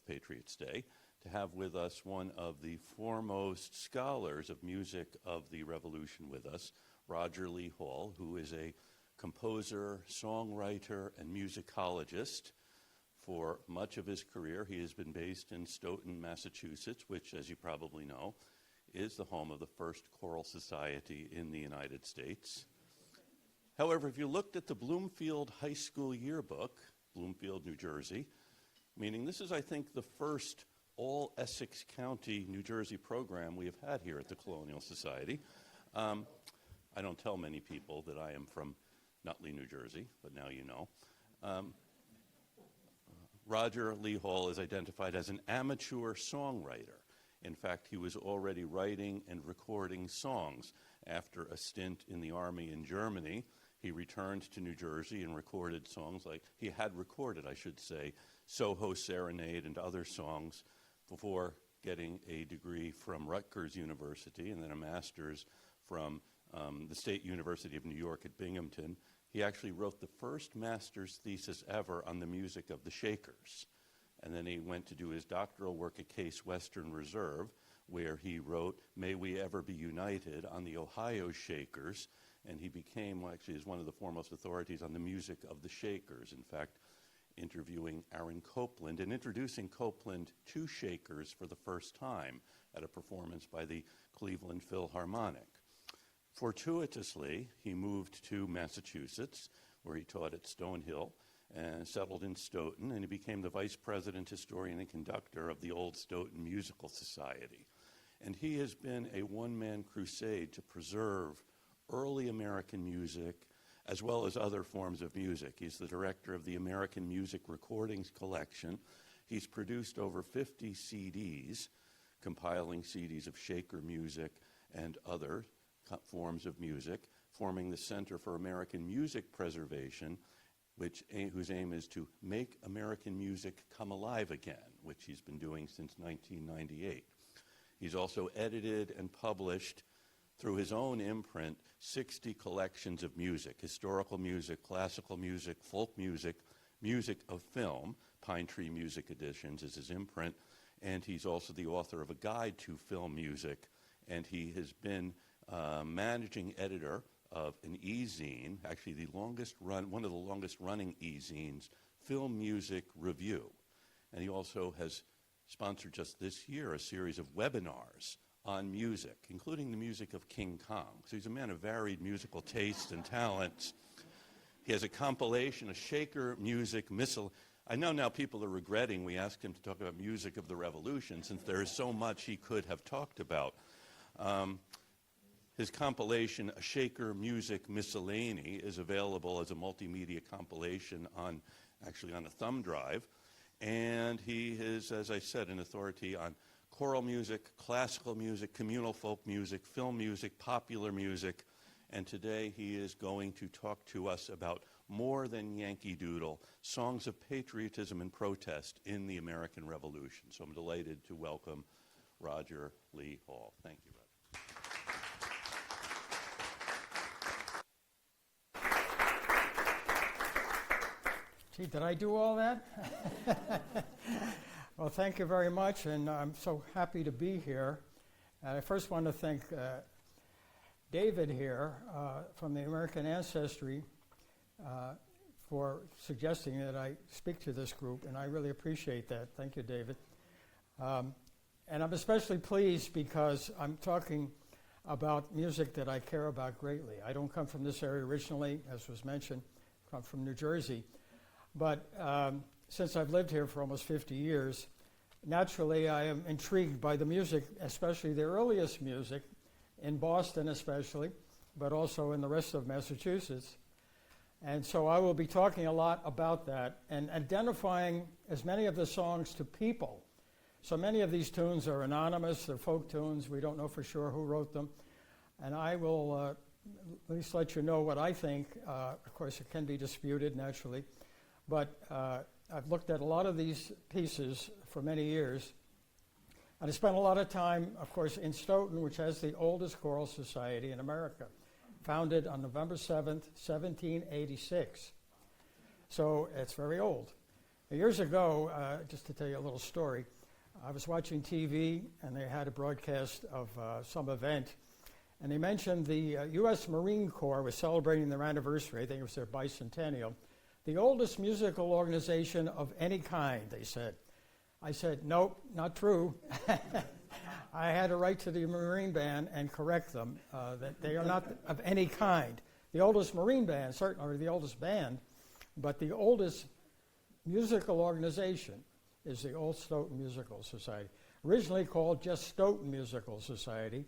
Patriots Day, to have with us one of the foremost scholars of music of the Revolution with us, Roger Lee Hall, who is a composer, songwriter, and musicologist. For much of his career, he has been based in Stoughton, Massachusetts, which, as you probably know, is the home of the first choral society in the United States. However, if you looked at the Bloomfield High School yearbook, Bloomfield, New Jersey, meaning this is, I think, the first all-Essex County, New Jersey program we have had here at the Colonial Society. I don't tell many people that I am from Nutley, New Jersey, but now you know. Roger Lee Hall is identified as an amateur songwriter. In fact, he was already writing and recording songs. After a stint in the Army in Germany, he returned to New Jersey and recorded songs like, he had recorded, I should say, Soho Serenade and other songs before getting a degree from Rutgers University and then a master's from the State University of New York at Binghamton. He actually wrote the first master's thesis ever on the music of the Shakers. And then he went to do his doctoral work at Case Western Reserve, where he wrote May We Ever Be United on the Ohio Shakers. And he became, well, actually, is one of the foremost authorities on the music of the Shakers. In fact, interviewing Aaron Copland and introducing Copland to Shakers for the first time at a performance by the Cleveland Philharmonic. Fortuitously, he moved to Massachusetts, where he taught at Stonehill, and settled in Stoughton, and he became the vice president, historian, and conductor of the Old Stoughton Musical Society. And he has been a one-man crusade to preserve early American music, as well as other forms of music. He's the director of the American Music Recordings Collection. He's produced over 50 CDs, compiling CDs of Shaker music and other forms of music, forming the Center for American Music Preservation, whose aim is to make American music come alive again, which he's been doing since 1998. He's also edited and published, through his own imprint, 60 collections of music, historical music, classical music, folk music, music of film. Pine Tree Music Editions is his imprint, and he's also the author of a guide to film music, and he has been managing editor of an e-zine, actually one of the longest running e-zines, Film Music Review. And he also has sponsored just this year a series of webinars on music, including the music of King Kong. So he's a man of varied musical tastes and talents. He has a compilation, a Shaker music I know now people are regretting we asked him to talk about music of the Revolution, since there is so much he could have talked about. His compilation, A Shaker Music Miscellany, is available as a multimedia compilation actually on a thumb drive. And he is, as I said, an authority on choral music, classical music, communal folk music, film music, popular music. And today he is going to talk to us about more than Yankee Doodle, songs of patriotism and protest in the American Revolution. So I'm delighted to welcome Roger Lee Hall. Thank you, Roger. Gee, did I do all that? Well, thank you very much, and I'm so happy to be here. I first want to thank David here from the American Ancestry for suggesting that I speak to this group, and I really appreciate that. Thank you, David. And I'm especially pleased because I'm talking about music that I care about greatly. I don't come from this area originally, as was mentioned. I come from New Jersey. But since I've lived here for almost 50 years, naturally I am intrigued by the music, especially the earliest music, in Boston especially, but also in the rest of Massachusetts. And so I will be talking a lot about that and identifying as many of the songs to people. So many of these tunes are anonymous, they're folk tunes, we don't know for sure who wrote them. And I will at least let you know what I think. Of course, it can be disputed naturally. But I've looked at a lot of these pieces for many years. And I spent a lot of time, of course, in Stoughton, which has the oldest choral society in America, founded on November 7th, 1786. So it's very old. Years ago, just to tell you a little story, I was watching TV and they had a broadcast of some event, and they mentioned the U.S. Marine Corps was celebrating their anniversary. I think it was their bicentennial. The oldest musical organization of any kind, they said. I said, nope, not true. I had to write to the Marine Band and correct them that they are not of any kind. The oldest Marine band, certainly, or the oldest band, but the oldest musical organization is the Old Stoughton Musical Society, originally called just Stoughton Musical Society.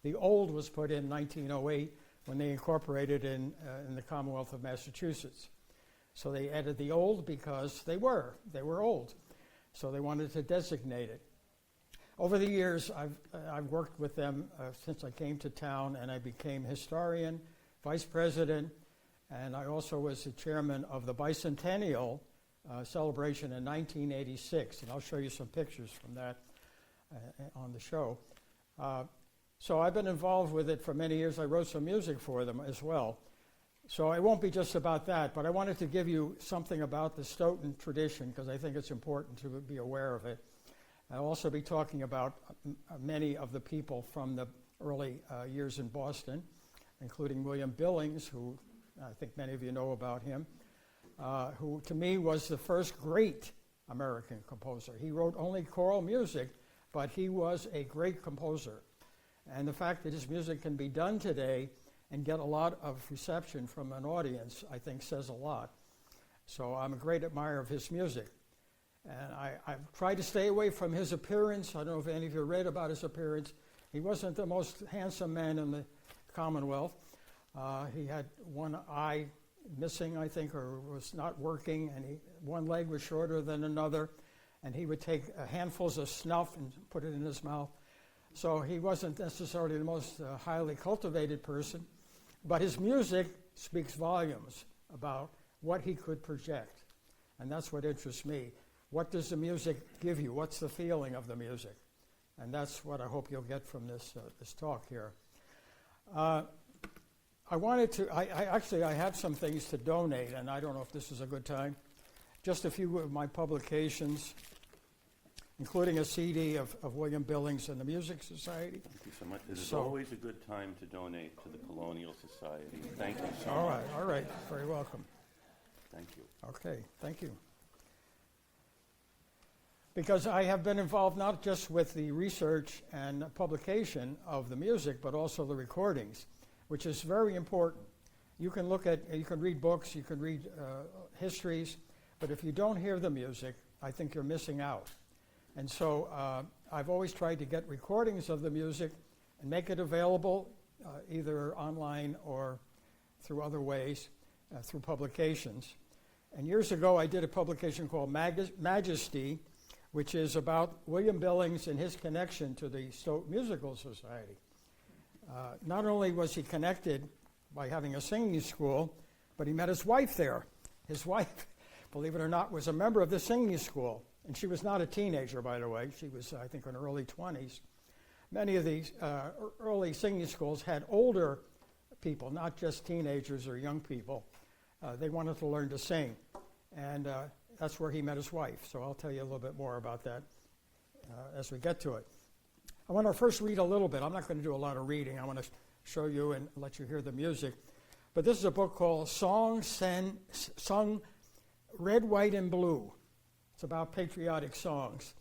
The old was put in 1908 when they incorporated in the Commonwealth of Massachusetts. So they added the old because they were old. So they wanted to designate it. Over the years, I've worked with them since I came to town, and I became historian, vice president, and I also was the chairman of the bicentennial celebration in 1986, and I'll show you some pictures from that on the show. So I've been involved with it for many years. I wrote some music for them as well. So it won't be just about that, but I wanted to give you something about the Stoughton tradition because I think it's important to be aware of it. I'll also be talking about many of the people from the early years in Boston, including William Billings, who I think many of you know about him, who to me was the first great American composer. He wrote only choral music, but he was a great composer. And the fact that his music can be done today and get a lot of reception from an audience, I think says a lot. So I'm a great admirer of his music. And I've tried to stay away from his appearance. I don't know if any of you read about his appearance. He wasn't the most handsome man in the Commonwealth. He had one eye missing, I think, or was not working, and one leg was shorter than another, and he would take handfuls of snuff and put it in his mouth. So he wasn't necessarily the most highly cultivated person, but his music speaks volumes about what he could project, and that's what interests me. What does the music give you? What's the feeling of the music? And that's what I hope you'll get from this talk here. I wanted to, I have some things to donate, and I don't know if this is a good time. Just a few of my publications, including a CD of William Billings and the Music Society. Thank you so much. It is always a good time to donate to the Colonial Society. Thank you so much. All right. Very welcome. Thank you. Okay, thank you. Because I have been involved not just with the research and publication of the music, but also the recordings, which is very important. You can read books, you can read histories, but if you don't hear the music, I think you're missing out. And so I've always tried to get recordings of the music and make it available either online or through other ways, through publications. And years ago, I did a publication called Majesty, which is about William Billings and his connection to the Stoughton Musical Society. Not only was he connected by having a singing school, but he met his wife there. His wife, believe it or not, was a member of the singing school. And she was not a teenager, by the way. She was, I think, in her early 20s. Many of these early singing schools had older people, not just teenagers or young people. They wanted to learn to sing. And that's where he met his wife. So I'll tell you a little bit more about that as we get to it. I want to first read a little bit. I'm not going to do a lot of reading. I want to show you and let you hear the music. But this is a book called Songs Sung Red, White, and Blue. It's about patriotic songs.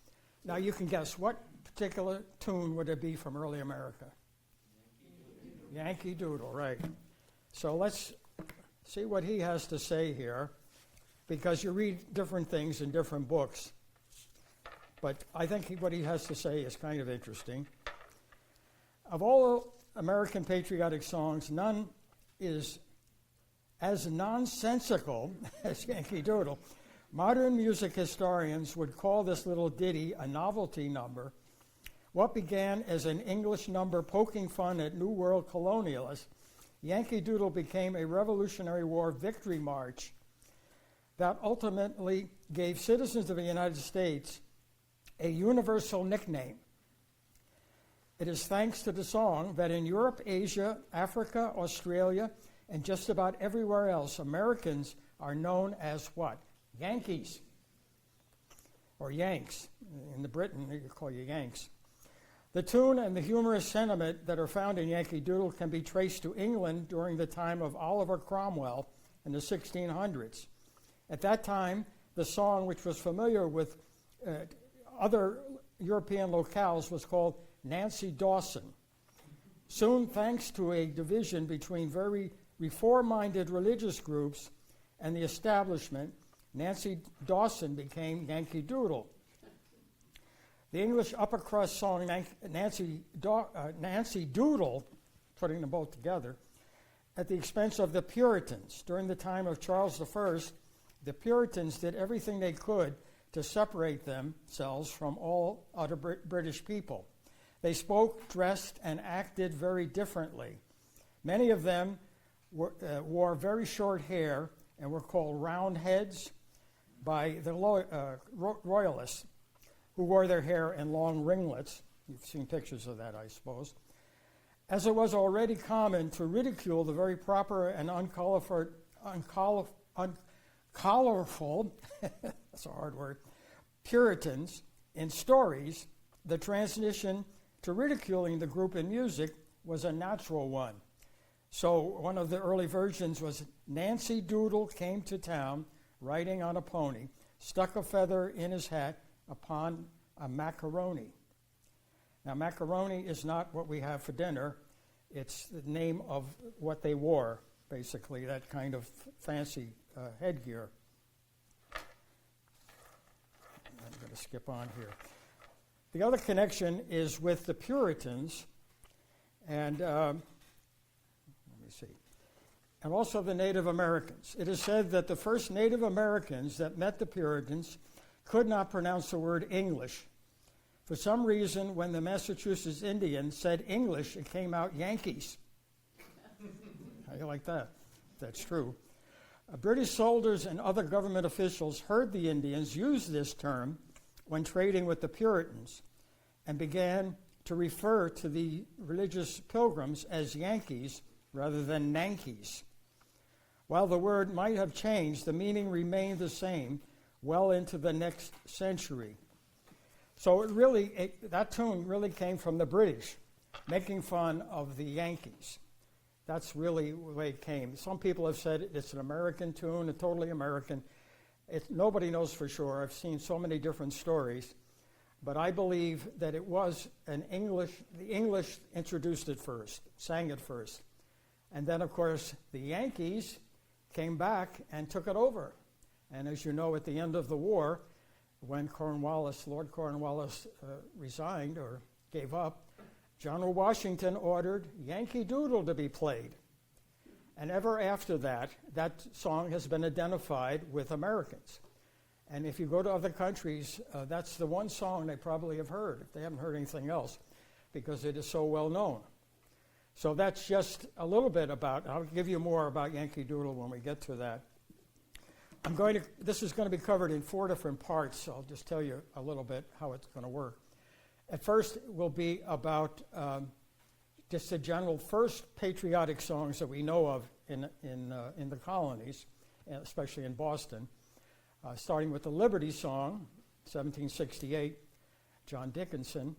Now you can guess, what particular tune would it be from early America? Yankee Doodle, right. So let's see what he has to say here, because you read different things in different books. But I think what he has to say is kind of interesting. Of all American patriotic songs, none is as nonsensical as Yankee Doodle. Modern music historians would call this little ditty a novelty number. What began as an English number poking fun at New World colonialists, Yankee Doodle became a Revolutionary War victory march that ultimately gave citizens of the United States a universal nickname. It is thanks to the song that in Europe, Asia, Africa, Australia, and just about everywhere else, Americans are known as what? Yankees. or Yanks. In the Britain, they call you Yanks. The tune and the humorous sentiment that are found in Yankee Doodle can be traced to England during the time of Oliver Cromwell in the 1600s. At that time, the song, which was familiar with other European locales, was called Nancy Dawson. Soon, thanks to a division between very reform-minded religious groups and the establishment, Nancy Dawson became Yankee Doodle. The English upper crust song Nancy Doodle, putting them both together, at the expense of the Puritans. During the time of Charles I, the Puritans did everything they could to separate themselves from all other British people. They spoke, dressed, and acted very differently. Many of them wore very short hair and were called Roundheads by the royalists, who wore their hair in long ringlets. You've seen pictures of that, I suppose. As it was already common to ridicule the very proper and uncolorful that's a hard word, Puritans in stories, the transition to ridiculing the group in music was a natural one. So one of the early versions was Nancy Doodle came to town riding on a pony, stuck a feather in his hat upon a macaroni. Now, macaroni is not what we have for dinner. It's the name of what they wore, basically, that kind of fancy headgear. I'm going to skip on here. The other connection is with the Puritans, and let me see, and also the Native Americans. It is said that the first Native Americans that met the Puritans could not pronounce the word English. For some reason, when the Massachusetts Indian said English, it came out Yankees. How do you like that? That's true. British soldiers and other government officials heard the Indians use this term when trading with the Puritans and began to refer to the religious pilgrims as Yankees rather than Nankees. While the word might have changed, the meaning remained the same well into the next century. So that tune really came from the British, making fun of the Yankees. That's really the way it came. Some people have said it's an American tune, totally American. Nobody knows for sure. I've seen so many different stories. But I believe that it was the English introduced it first, sang it first. And then, of course, the Yankees came back and took it over. And as you know, at the end of the war, when Lord Cornwallis resigned or gave up, General Washington ordered Yankee Doodle to be played. And ever after that, that song has been identified with Americans. And if you go to other countries, that's the one song they probably have heard, if they haven't heard anything else, because it is so well known. So that's just a little bit about, I'll give you more about Yankee Doodle when we get to that. This is going to be covered in 4 different parts, so I'll just tell you a little bit how it's going to work. At first, it will be about just the general first patriotic songs that we know of in the colonies, and especially in Boston, starting with the Liberty Song, 1768, John Dickinson.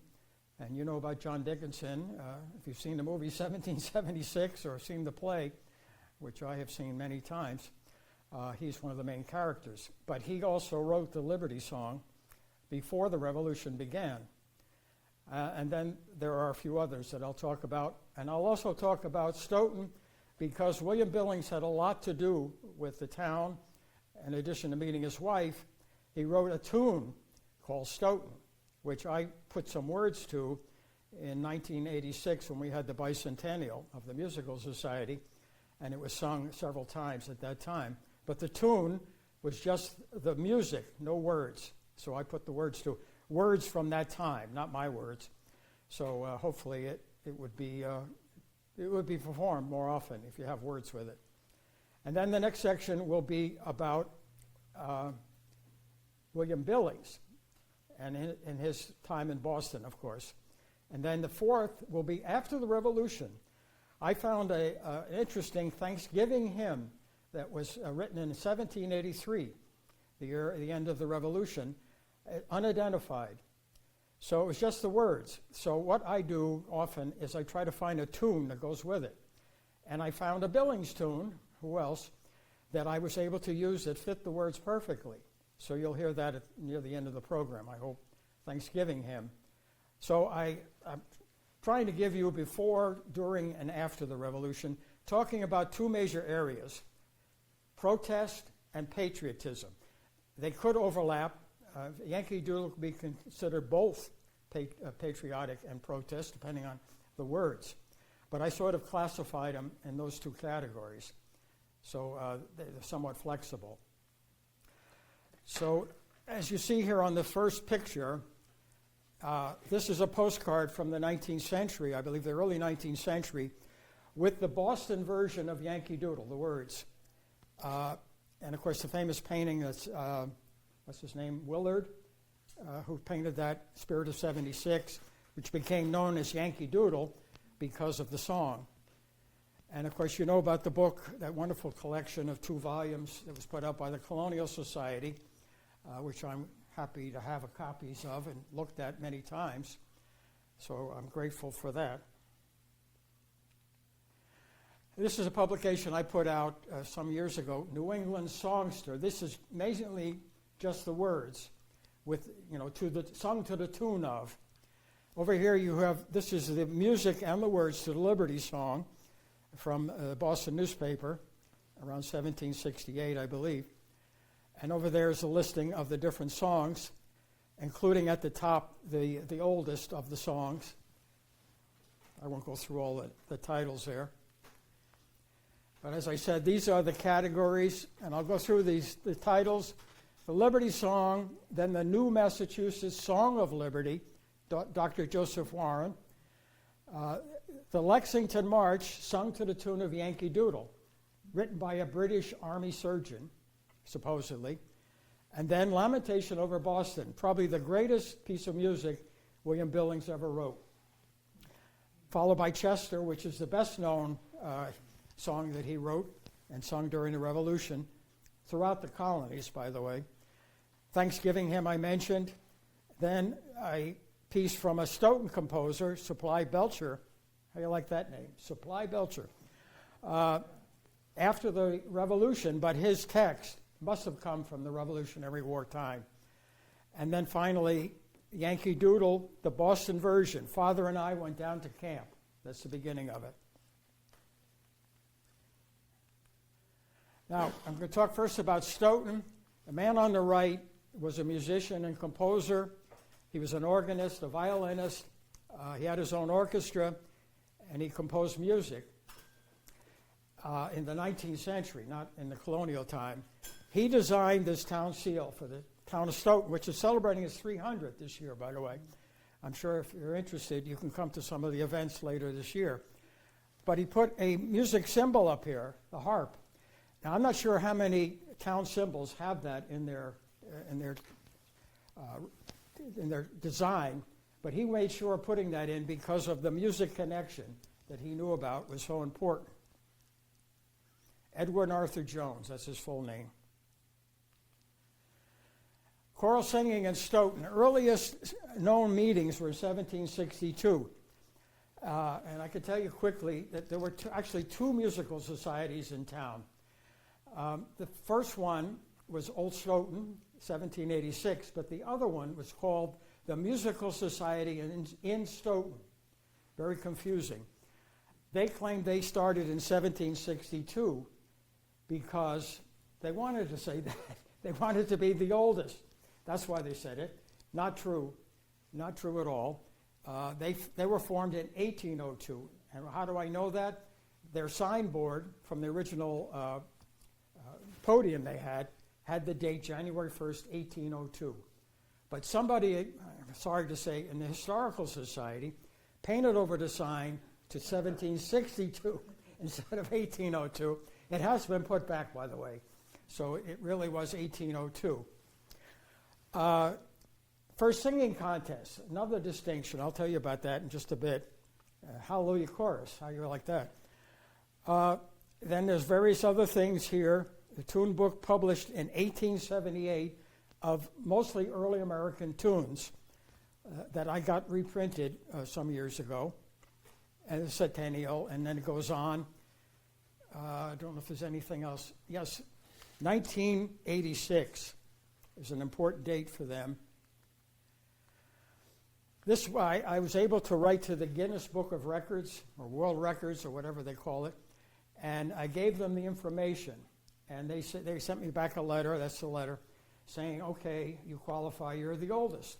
And you know about John Dickinson, if you've seen the movie 1776 or seen the play, which I have seen many times, he's one of the main characters. But he also wrote the Liberty Song before the Revolution began. And then there are a few others that I'll talk about. And I'll also talk about Stoughton, because William Billings had a lot to do with the town. In addition to meeting his wife, he wrote a tune called Stoughton, which I put some words to in 1986 when we had the bicentennial of the Musical Society, and it was sung several times at that time. But the tune was just the music, no words. So I put the words to words from that time, not my words. So hopefully it would be performed more often if you have words with it. And then the next section will be about William Billings and in his time in Boston, of course. And then the fourth will be after the Revolution. I found an interesting Thanksgiving hymn that was written in 1783, the end of the Revolution. unidentified. So it was just the words. So what I do often is I try to find a tune that goes with it. And I found a Billings tune, who else, that I was able to use that fit the words perfectly. So you'll hear that near the end of the program, I hope. Thanksgiving hymn. So I'm trying to give you before, during, and after the Revolution, talking about two major areas, protest and patriotism. They could overlap. Yankee Doodle could be considered both patriotic and protest, depending on the words. But I sort of classified them in those two categories. So they're somewhat flexible. So as you see here on the first picture, this is a postcard from the 19th century, I believe the early 19th century, with the Boston version of Yankee Doodle, the words. And of course the famous painting that's, what's his name, Willard, who painted that, Spirit of 76, which became known as Yankee Doodle because of the song. And of course you know about the book, that wonderful collection of 2 volumes that was put out by the Colonial Society, which I'm happy to have copies of and looked at many times. So I'm grateful for that. This is a publication I put out some years ago, New England Songster. This is amazingly just the words, with sung to the tune of. Over here you have, this is the music and the words to the Liberty Song from the Boston newspaper around 1768, I believe. And over there is a listing of the different songs, including at the top the oldest of the songs. I won't go through all the titles there. But as I said, these are the categories, and I'll go through the titles. The Liberty Song, then the New Massachusetts Song of Liberty, Dr. Joseph Warren. The Lexington March, sung to the tune of Yankee Doodle, written by a British Army surgeon, supposedly. And then Lamentation over Boston, probably the greatest piece of music William Billings ever wrote. Followed by Chester, which is the best known song that he wrote and sung during the Revolution, throughout the colonies, by the way. Thanksgiving hymn I mentioned. Then a piece from a Stoughton composer, Supply Belcher. How do you like that name? Supply Belcher. After the Revolution, but his text must have come from the Revolutionary War time. And then finally, Yankee Doodle, the Boston version. Father and I went down to camp. That's the beginning of it. Now, I'm going to talk first about Stoughton. The man on the right was a musician and composer. He was an organist, a violinist. He had his own orchestra, and he composed music in the 19th century, not in the colonial time. He designed this town seal for the town of Stoughton, which is celebrating its 300th this year, by the way. I'm sure if you're interested, you can come to some of the events later this year. But he put a music symbol up here, the harp. Now, I'm not sure how many town symbols have that in their design, but he made sure of putting that in because of the music connection that he knew about was so important. Edward Arthur Jones, that's his full name. Choral singing in Stoughton. Earliest known meetings were in 1762. And I can tell you quickly that there were actually 2 musical societies in town. The first one was Old Stoughton, 1786, but the other one was called the Musical Society in Stoughton. Very confusing. They claimed they started in 1762 because they wanted to say that. They wanted to be the oldest. That's why they said it. Not true. Not true at all. They were formed in 1802. And how do I know that? Their signboard from the original podium they had the date January 1st, 1802. But somebody, I'm sorry to say, in the Historical Society painted over the sign to 1762 instead of 1802. It has been put back, by the way. So it really was 1802. First singing contest, another distinction. I'll tell you about that in just a bit. Hallelujah Chorus, how you like that? Then there's various other things here. The tune book published in 1878 of mostly early American tunes that I got reprinted some years ago, and the centennial, and then it goes on. I don't know if there's anything else. Yes, 1986 is an important date for them. This is why I was able to write to the Guinness Book of Records, or World Records, or whatever they call it, and I gave them the information. And they sent me back a letter, that's the letter, saying, okay, you qualify, you're the oldest.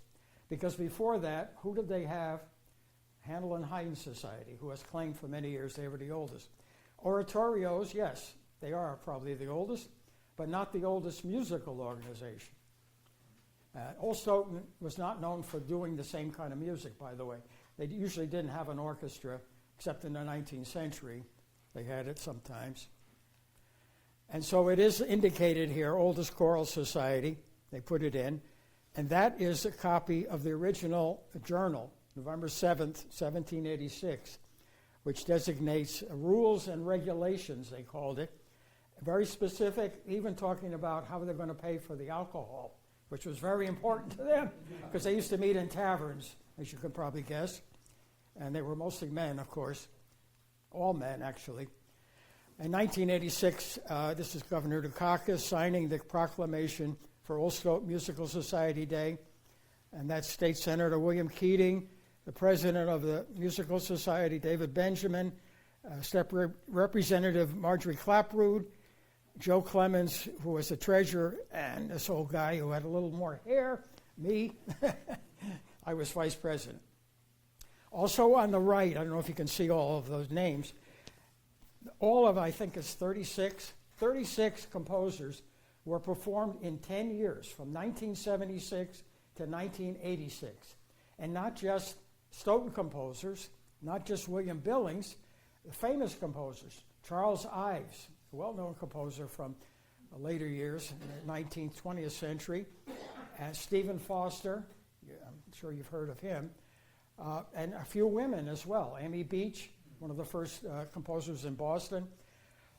Because before that, who did they have? Handel and Haydn Society, who has claimed for many years they were the oldest. Oratorios, yes, they are probably the oldest, but not the oldest musical organization. Old Stoughton was not known for doing the same kind of music, by the way. They usually didn't have an orchestra, except in the 19th century. They had it sometimes. And so it is indicated here, Oldest Choral Society, they put it in, and that is a copy of the original journal, November 7th, 1786, which designates rules and regulations, they called it, very specific, even talking about how they're going to pay for the alcohol, which was very important to them, because they used to meet in taverns, as you could probably guess, and they were mostly men, of course, all men, actually. In 1986, this is Governor Dukakis signing the proclamation for Old Stoughton Musical Society Day, and that's State Senator William Keating, the president of the Musical Society, David Benjamin, Step Representative Marjorie Clapprood, Joe Clemens, who was the treasurer, and this old guy who had a little more hair, me. I was vice president. Also on the right, I don't know if you can see all of those names, all of, I think it's 36 composers were performed in 10 years, from 1976 to 1986. And not just Stoughton composers, not just William Billings, the famous composers, Charles Ives, a well-known composer from the later years in the 19th, 20th century, and Stephen Foster, I'm sure you've heard of him, and a few women as well. Amy Beach, one of the first composers in Boston.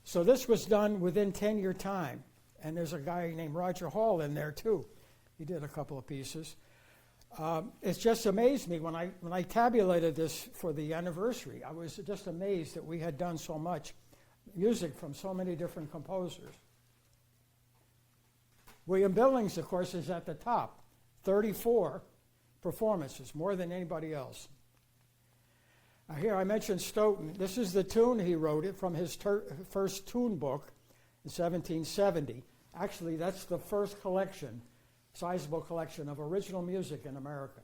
So this was done within 10-year time. And there's a guy named Roger Hall in there too. He did a couple of pieces. It's just amazed me when I tabulated this for the anniversary. I was just amazed that we had done so much music from so many different composers. William Billings, of course, is at the top. 34 performances, more than anybody else. Here I mentioned Stoughton. This is the tune he wrote it from his first tune book in 1770. Actually, that's the first collection, sizable collection of original music in America.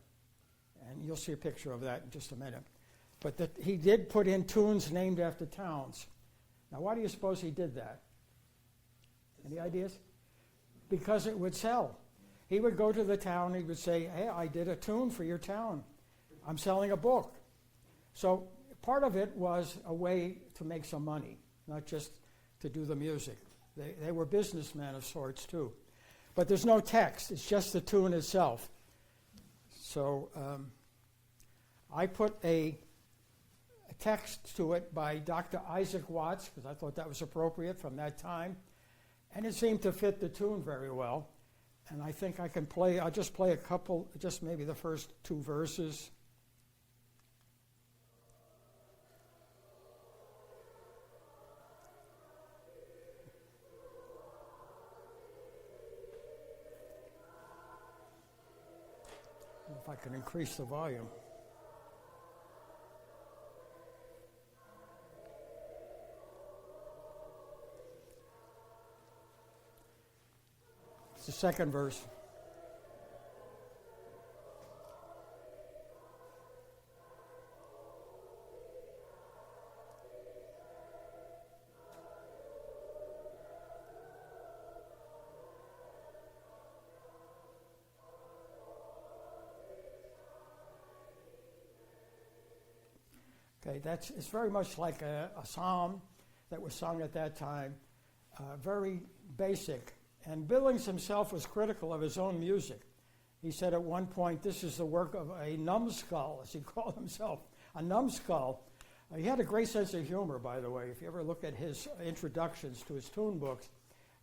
And you'll see a picture of that in just a minute. But he did put in tunes named after towns. Now, why do you suppose he did that? Any ideas? Because it would sell. He would go to the town, he would say, hey, I did a tune for your town. I'm selling a book. So part of it was a way to make some money, not just to do the music. They were businessmen of sorts too. But there's no text, it's just the tune itself. So I put a text to it by Dr. Isaac Watts, because I thought that was appropriate from that time. And it seemed to fit the tune very well. And I think I can play, I'll just play a couple, just maybe the first two verses. If I can increase the volume. It's the second verse. Okay, it's very much like a psalm that was sung at that time, very basic. And Billings himself was critical of his own music. He said at one point, this is the work of a numbskull, as he called himself, a numbskull. He had a great sense of humor, by the way. If you ever look at his introductions to his tune books,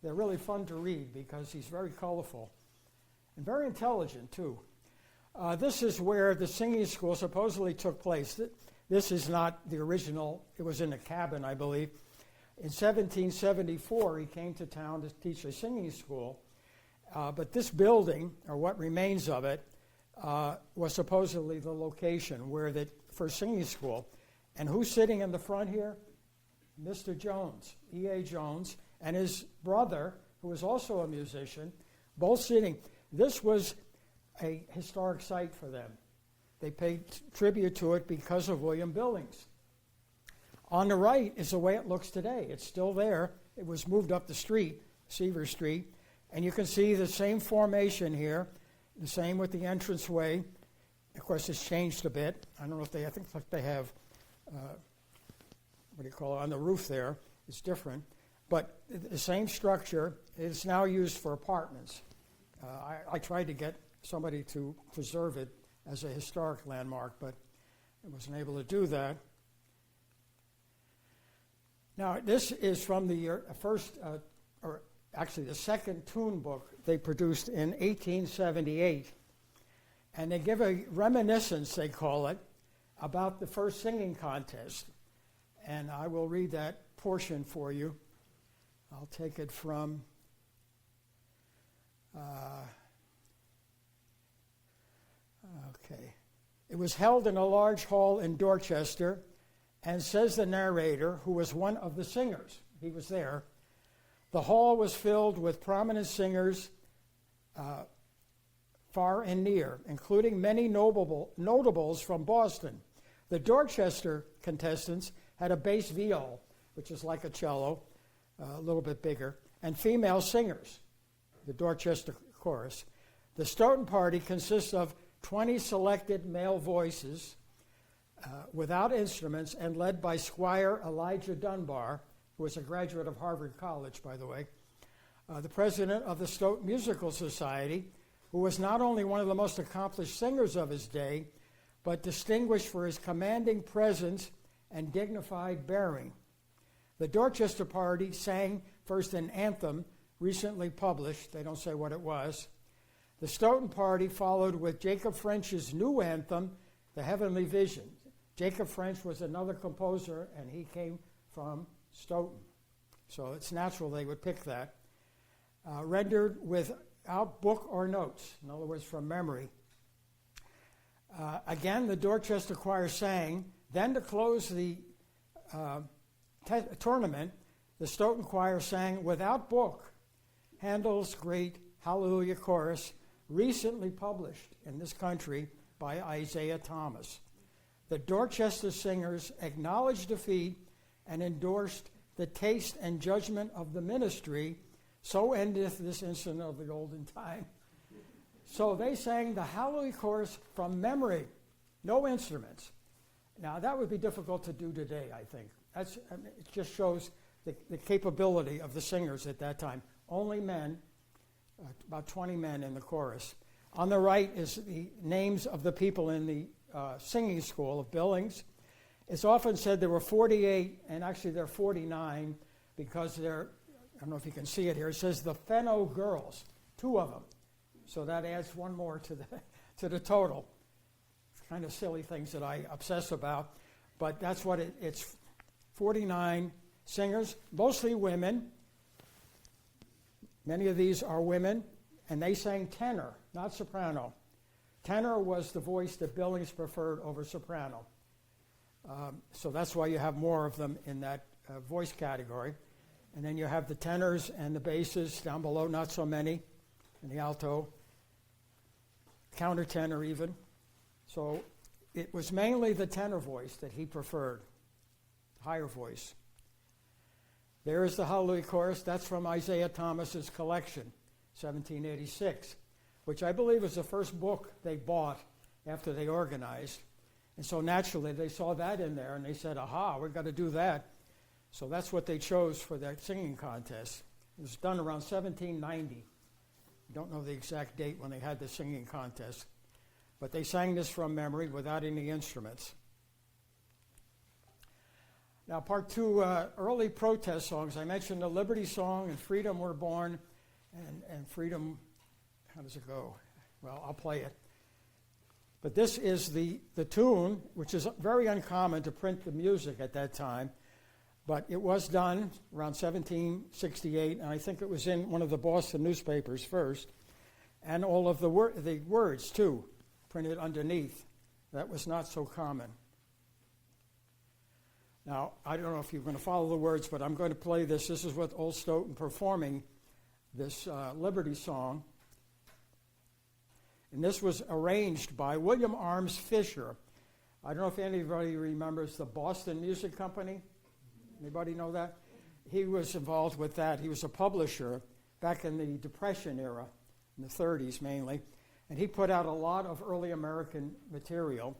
they're really fun to read because he's very colorful. and very intelligent, too. This is where the singing school supposedly took place. This is not the original. It was in a cabin, I believe. In 1774, he came to town to teach a singing school. But this building, or what remains of it, was supposedly the location where the first singing school. And who's sitting in the front here? Mr. Jones, E.A. Jones, and his brother, who was also a musician, both sitting. This was a historic site for them. They paid tribute to it because of William Billings. On the right is the way it looks today. It's still there. It was moved up the street, Seaver Street, and you can see the same formation here, the same with the entranceway. Of course, it's changed a bit. I don't know if I think they have, what do you call it, on the roof there. It's different. But the same structure is now used for apartments. I tried to get somebody to preserve it as a historic landmark, but I wasn't able to do that. Now, this is from the first, or actually the second tune book they produced in 1878. And they give a reminiscence, they call it, about the first singing contest. And I will read that portion for you. I'll take it from okay. It was held in a large hall in Dorchester, and says the narrator, who was one of the singers, he was there, the hall was filled with prominent singers far and near, including many notables from Boston. The Dorchester contestants had a bass viol, which is like a cello, a little bit bigger, and female singers, the Dorchester chorus. The Stoughton party consists of 20 selected male voices without instruments and led by Squire Elijah Dunbar, who was a graduate of Harvard College, by the way, the president of the Stoughton Musical Society, who was not only one of the most accomplished singers of his day, but distinguished for his commanding presence and dignified bearing. The Dorchester party sang first an anthem recently published. They don't say what it was. The Stoughton party followed with Jacob French's new anthem, The Heavenly Vision. Jacob French was another composer, and he came from Stoughton. So it's natural they would pick that. Rendered without book or notes, in other words, from memory. Again, the Dorchester choir sang. Then to close the tournament, the Stoughton choir sang without book Handel's great Hallelujah chorus, recently published in this country by Isaiah Thomas. The Dorchester singers acknowledged defeat and endorsed the taste and judgment of the ministry. So endeth this incident of the olden time. So they sang the Hallelujah chorus from memory, no instruments. Now, that would be difficult to do today, I think. It just shows the capability of the singers at that time. Only men, about 20 men in the chorus. On the right is the names of the people in the singing school of Billings. It's often said there were 48, and actually there are 49, because they're, I don't know if you can see it here, it says the Fenno girls, 2 of them. So that adds 1 more to the total. It's kind of silly things that I obsess about, but that's what it's 49 singers, mostly women. Many of these are women, and they sang tenor, not soprano. Tenor was the voice that Billings preferred over soprano. So that's why you have more of them in that voice category. And then you have the tenors and the basses down below, not so many, and the alto, countertenor even. So it was mainly the tenor voice that he preferred, higher voice. There is the Hallelujah chorus. That's from Isaiah Thomas's collection, 1786, which I believe was the first book they bought after they organized. And so naturally they saw that in there and they said, aha, we've got to do that. So that's what they chose for that singing contest. It was done around 1790. I don't know the exact date when they had the singing contest. But they sang this from memory without any instruments. Now, part 2, early protest songs. I mentioned the Liberty Song and Freedom We're Born and Freedom how does it go? Well, I'll play it. But this is the tune, which is very uncommon to print the music at that time. But it was done around 1768, and I think it was in one of the Boston newspapers first. And all of the words, too, printed underneath. That was not so common. Now, I don't know if you're going to follow the words, but I'm going to play this. This is with Old Stoughton performing this Liberty song. And this was arranged by William Arms Fisher. I don't know if anybody remembers the Boston Music Company. Anybody know that? He was involved with that. He was a publisher back in the Depression era, in the 30s mainly. And he put out a lot of early American material.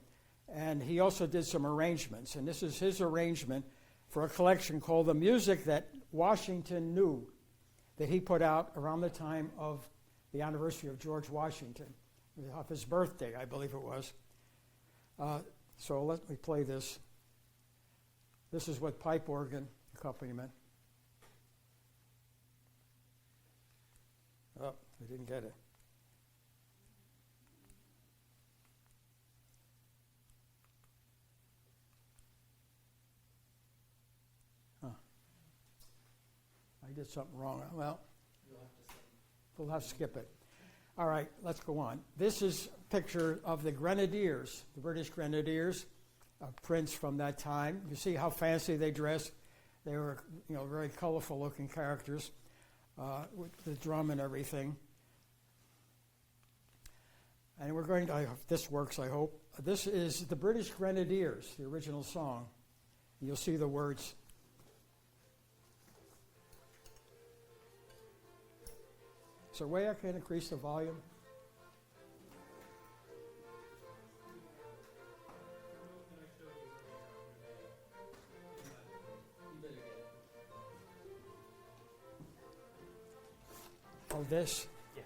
And he also did some arrangements. And this is his arrangement for a collection called The Music That Washington Knew, that he put out around the time of the anniversary of George Washington, of his birthday, I believe it was. So let me play this. This is with pipe organ accompaniment. Oh, I didn't get it. I did something wrong. Well, we'll have to skip it. All right, let's go on. This is a picture of the Grenadiers, the British Grenadiers, prints from that time. You see how fancy they dressed. They were, very colorful-looking characters with the drum and everything. And we're going to, if this works, I hope. This is the British Grenadiers, the original song. You'll see the words. Is there a way I can increase the volume? Oh, this? Yes.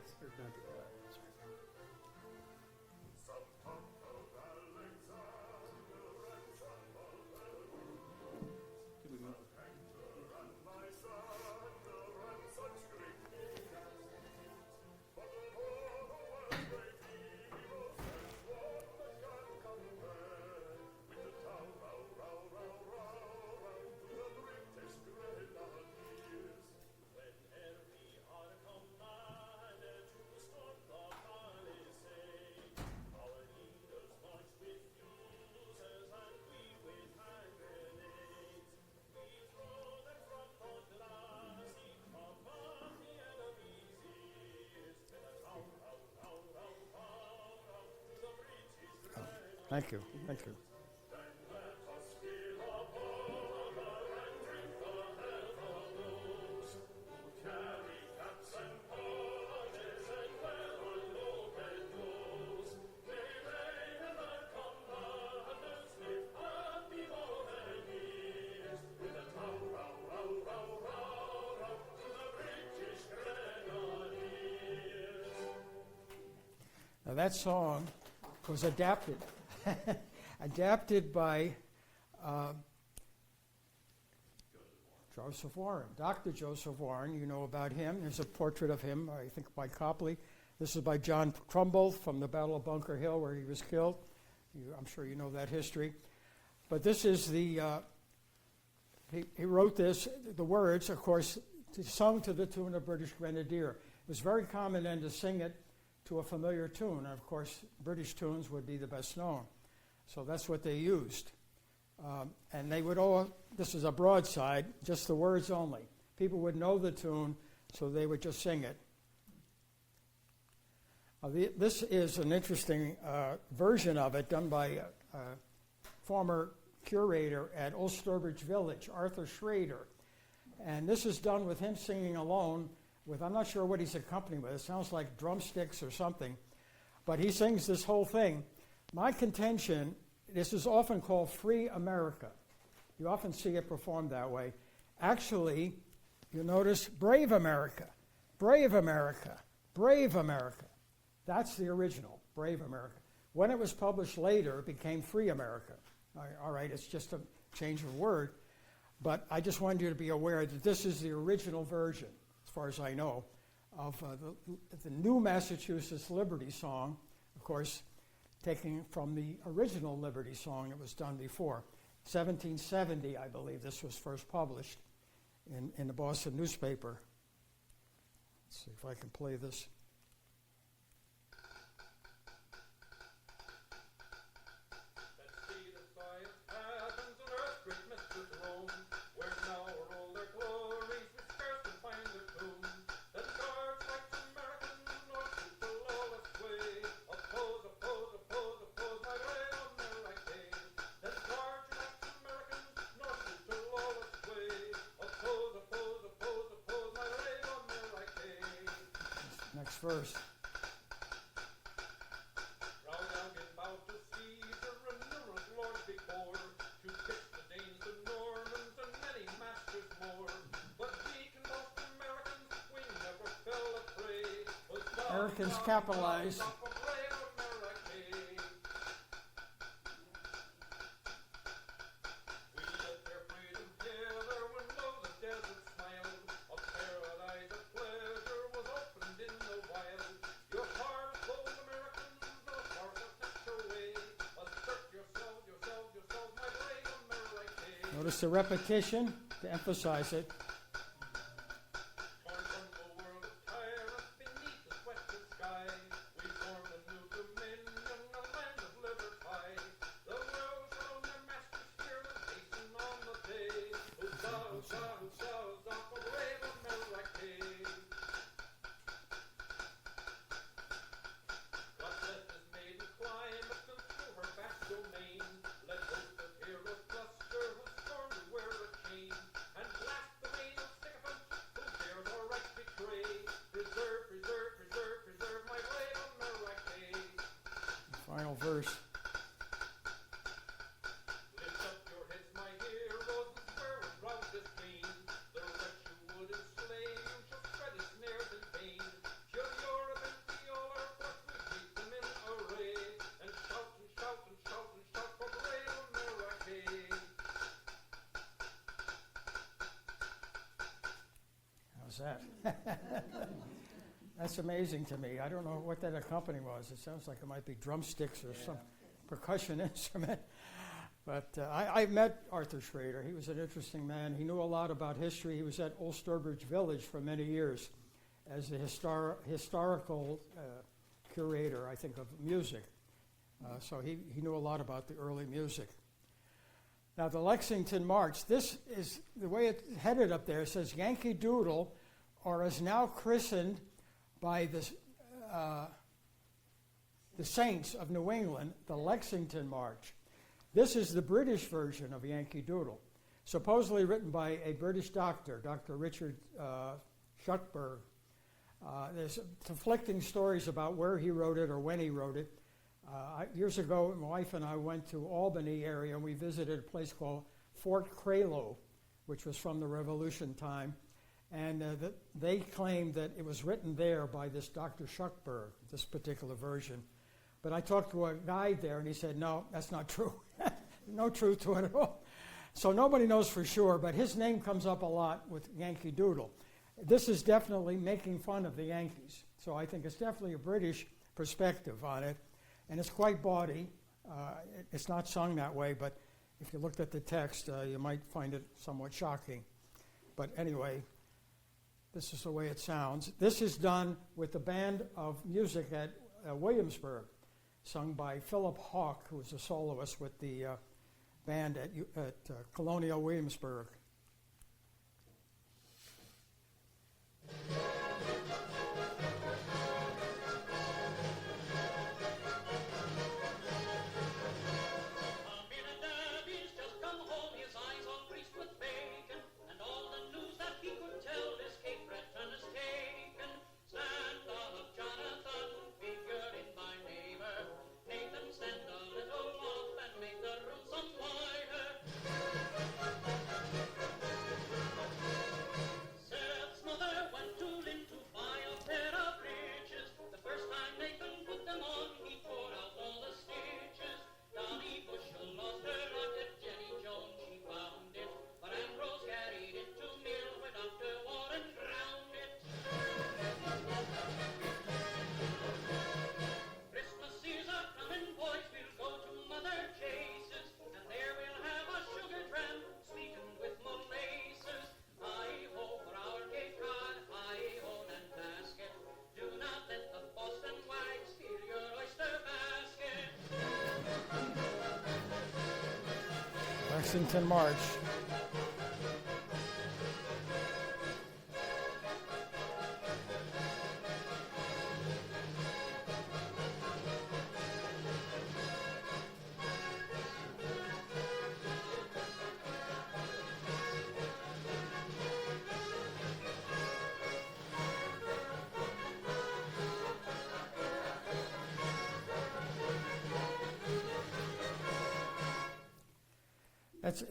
Thank you. Thank you. Now that song was adapted by Joseph Warren, Dr. Joseph Warren. You know about him. There's a portrait of him, I think, by Copley. This is by John Trumbull from the Battle of Bunker Hill, where he was killed. I'm sure you know that history. But this is the, he wrote this, the words, of course, sung to the tune of British Grenadier. It was very common then to sing it to a familiar tune. And of course, British tunes would be the best known. So that's what they used. And they would all, this is a broadside, just the words only. People would know the tune, so they would just sing it. This is an interesting version of it done by a former curator at Old Sturbridge Village, Arthur Schrader. And this is done with him singing alone with, I'm not sure what he's accompanying with. It sounds like drumsticks or something. But he sings this whole thing. My contention, this is often called Free America. You often see it performed that way. Actually, you notice Brave America, Brave America, Brave America. That's the original, Brave America. When it was published later, it became Free America. All right, it's just a change of word. But I just wanted you to be aware that this is the original version, as far as I know, of the new Massachusetts Liberty Song, of course, taking from the original Liberty Song that was done before. 1770, I believe, this was first published in the Boston newspaper. Let's see if I can play this. Next verse. Americans capitalized. Notice the repetition to emphasize it. Final verse. Lift up your heads, my heroes, and swear with brows disdain. The wretch you would enslave, you shall spread his snares in vain. Should Europe and the all our flesh, we keep them in array. And shout and shout and shout and shout for brave America. How's that? That's amazing to me. I don't know what that accompanying was. It sounds like it might be drumsticks or some percussion instrument. But I met Arthur Schrader. He was an interesting man. He knew a lot about history. He was at Old Sturbridge Village for many years as the historical curator, I think, of music. So he knew a lot about the early music. Now, the Lexington March, this is the way it's headed up there. It says Yankee Doodle, or is now christened by the Saints of New England, the Lexington March. This is the British version of Yankee Doodle, supposedly written by a British doctor, Dr. Richard Shuckburgh. There's conflicting stories about where he wrote it or when he wrote it. Years ago, my wife and I went to Albany area, and we visited a place called Fort Craylow, which was from the Revolution time. And they claimed that it was written there by this Dr. Shuckburgh, this particular version. But I talked to a guide there, and he said, no, that's not true. No truth to it at all. So nobody knows for sure, but his name comes up a lot with Yankee Doodle. This is definitely making fun of the Yankees. So I think it's definitely a British perspective on it. And it's quite bawdy. It's not sung that way, but if you looked at the text, you might find it somewhat shocking. But anyway, this is the way it sounds. This is done with the band of music at Williamsburg, sung by Philip Hawke, who was a soloist with the band at Colonial Williamsburg. Lexington March.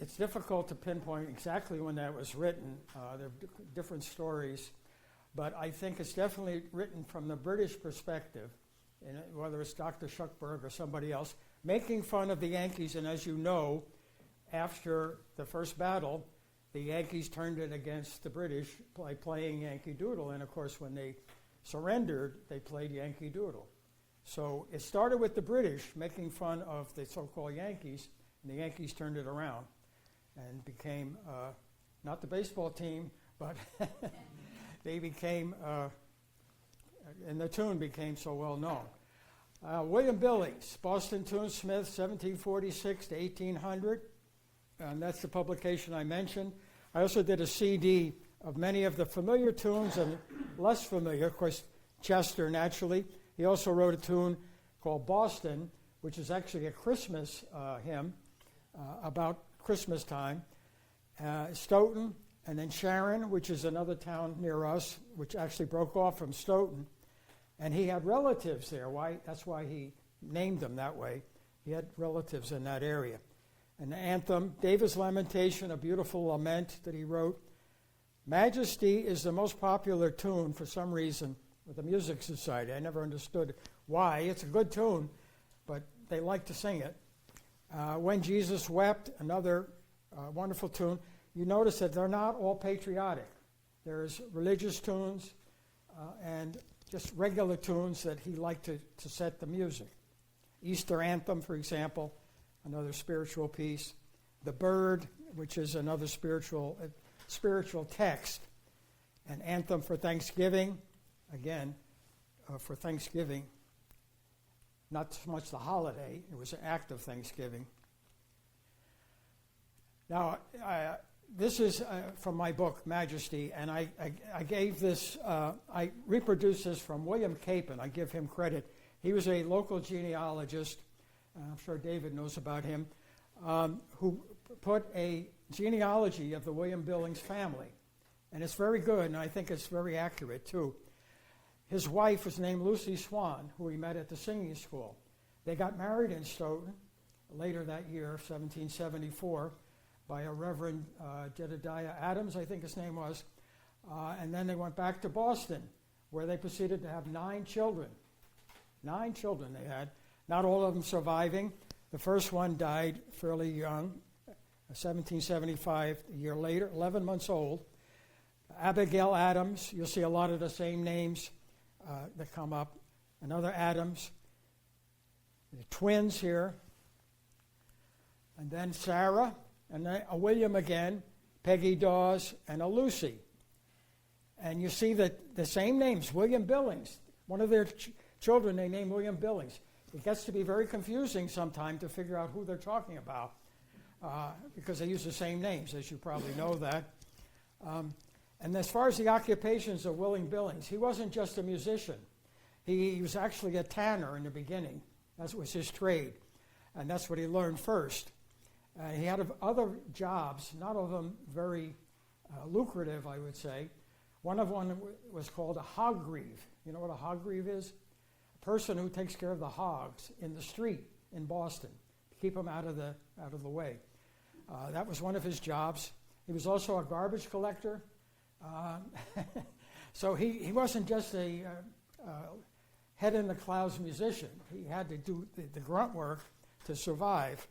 It's difficult to pinpoint exactly when that was written. There are different stories, but I think it's definitely written from the British perspective, and whether it's Dr. Shuckburgh or somebody else, making fun of the Yankees. And as you know, after the first battle, the Yankees turned it against the British by playing Yankee Doodle. And of course, when they surrendered, they played Yankee Doodle. So it started with the British making fun of the so-called Yankees, and the Yankees turned it around and became not the baseball team, but they became, and the tune became so well known. William Billings, Boston Tunesmith, 1746 to 1800, and that's the publication I mentioned. I also did a CD of many of the familiar tunes and less familiar, of course, Chester naturally. He also wrote a tune called Boston, which is actually a Christmas hymn about Christmas time. Stoughton, and then Sharon, which is another town near us, which actually broke off from Stoughton. And he had relatives there. That's why he named them that way. He had relatives in that area. An anthem, David's Lamentation, a beautiful lament that he wrote. Majesty is the most popular tune for some reason with the Music Society. I never understood why. It's a good tune, but they like to sing it. When Jesus Wept, another wonderful tune. You notice that they're not all patriotic. There's religious tunes and just regular tunes that he liked to set the music. Easter Anthem, for example, another spiritual piece. The Bird, which is another spiritual text. An anthem for Thanksgiving, again, for Thanksgiving. Not so much the holiday, it was an act of thanksgiving. Now, this is from my book, Majesty, and I gave this, I reproduced this from William Capon. I give him credit. He was a local genealogist, I'm sure David knows about him, who put a genealogy of the William Billings family. And it's very good, and I think it's very accurate, too. His wife was named Lucy Swan, who he met at the singing school. They got married in Stoughton later that year, 1774, by a Reverend Jedediah Adams, I think his name was. And then they went back to Boston, where they proceeded to have 9 children. 9 children they had, not all of them surviving. The first one died fairly young, 1775, a year later, 11 months old. Abigail Adams, you'll see a lot of the same names that come up. Another Adams, the twins here, and then Sarah, and then a William again, Peggy Dawes, and a Lucy. And you see that the same names, William Billings. One of their children they named William Billings. It gets to be very confusing sometimes to figure out who they're talking about because they use the same names, as you probably know that. And as far as the occupations of William Billings, he wasn't just a musician. He was actually a tanner in the beginning. That was his trade. And that's what he learned first. He had other jobs, not all of them very lucrative, I would say. One of them was called a hog grieve. You know what a hog grieve is? A person who takes care of the hogs in the street in Boston to keep them out of the way. That was one of his jobs. He was also a garbage collector. So he wasn't just a head in the clouds musician. He had to do the grunt work to survive.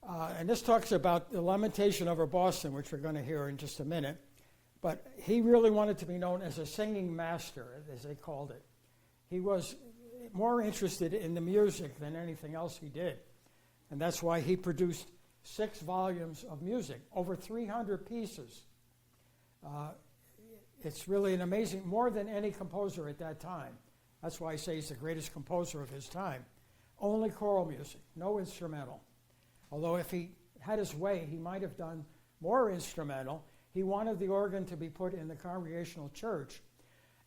And this talks about the lamentation over Boston, which we're going to hear in just a minute. But he really wanted to be known as a singing master, as they called it. He was more interested in the music than anything else he did. And that's why he produced 6 volumes of music, over 300 pieces. It's really an amazing, more than any composer at that time. That's why I say he's the greatest composer of his time. only choral music, no instrumental. Although if he had his way, he might have done more instrumental. He wanted the organ to be put in the Congregational Church,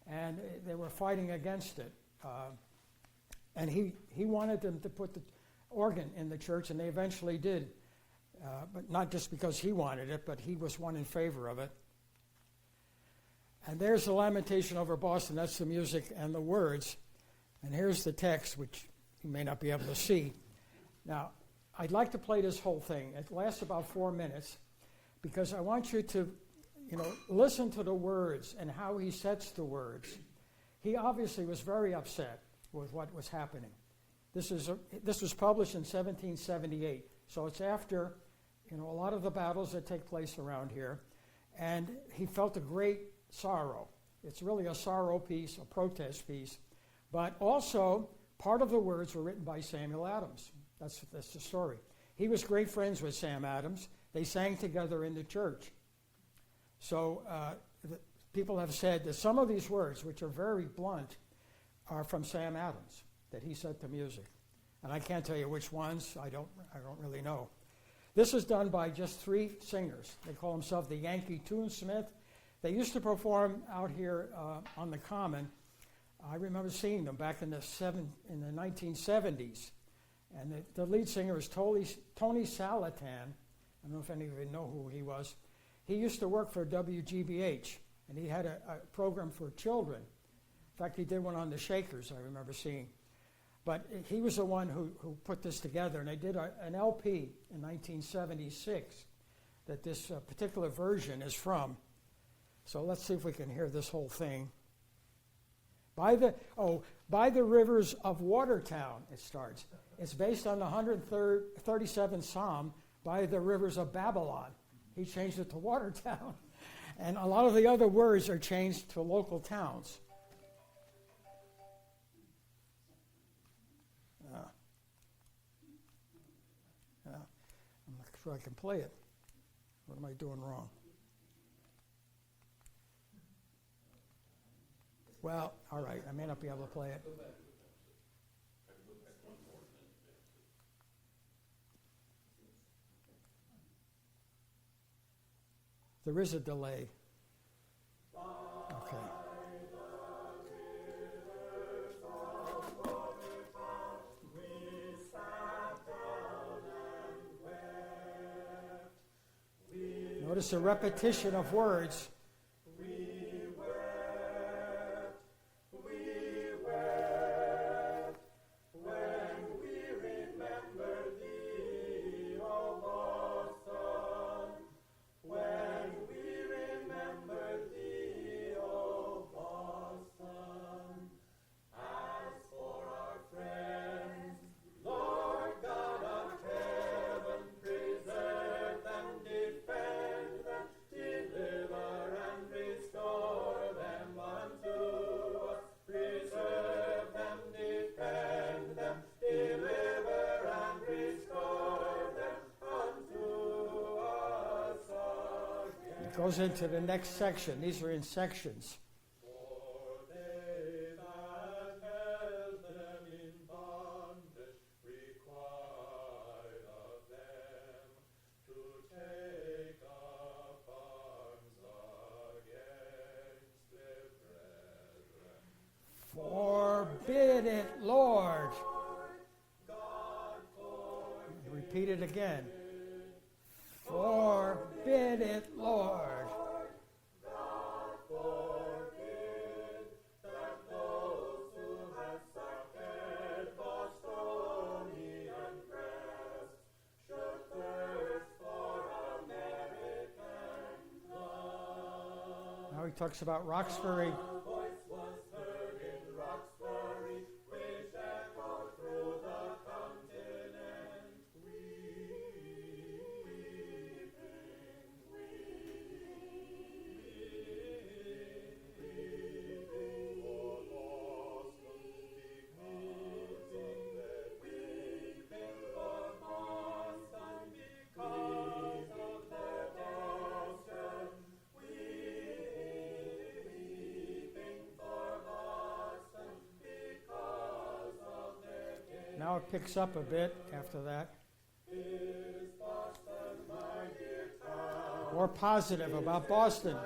and they were fighting against it. And he wanted them to put the organ in the church, and they eventually did. But not just because he wanted it, but he was one in favor of it. And there's the Lamentation over Boston. That's the music and the words. And here's the text, which you may not be able to see. Now, I'd like to play this whole thing. It lasts about 4 minutes, because I want you to, listen to the words and how he sets the words. He obviously was very upset with what was happening. This was published in 1778, so it's after, a lot of the battles that take place around here, and he felt a great sorrow. It's really a sorrow piece, a protest piece, but also part of the words were written by Samuel Adams. That's the story. He was great friends with Sam Adams. They sang together in the church. So people have said that some of these words, which are very blunt, are from Sam Adams, that he set to music. And I can't tell you which ones. I don't really know. This is done by just 3 singers. They call themselves the Yankee Tunesmith. They used to perform out here on the Common. I remember seeing them back in the 1970s. And the lead singer is Tony Salatan. I don't know if any of you know who he was. He used to work for WGBH, and he had a program for children. In fact, he did one on the Shakers, I remember seeing. But he was the one who put this together, and they did an LP in 1976 that this particular version is from. So let's see if we can hear this whole thing. By the rivers of Watertown, it starts. It's based on the 137th Psalm, by the rivers of Babylon. He changed it to Watertown. And a lot of the other words are changed to local towns. I'm not sure I can play it. What am I doing wrong? Well, all right, I may not be able to play it. There is a delay. Okay. Notice a repetition of words. Goes into the next section. These are in sections. Forbid it, Lord. Repeat it again. Forbid it, Lord. Now he talks about Roxbury. Now it picks up a bit after that. More positive about Boston.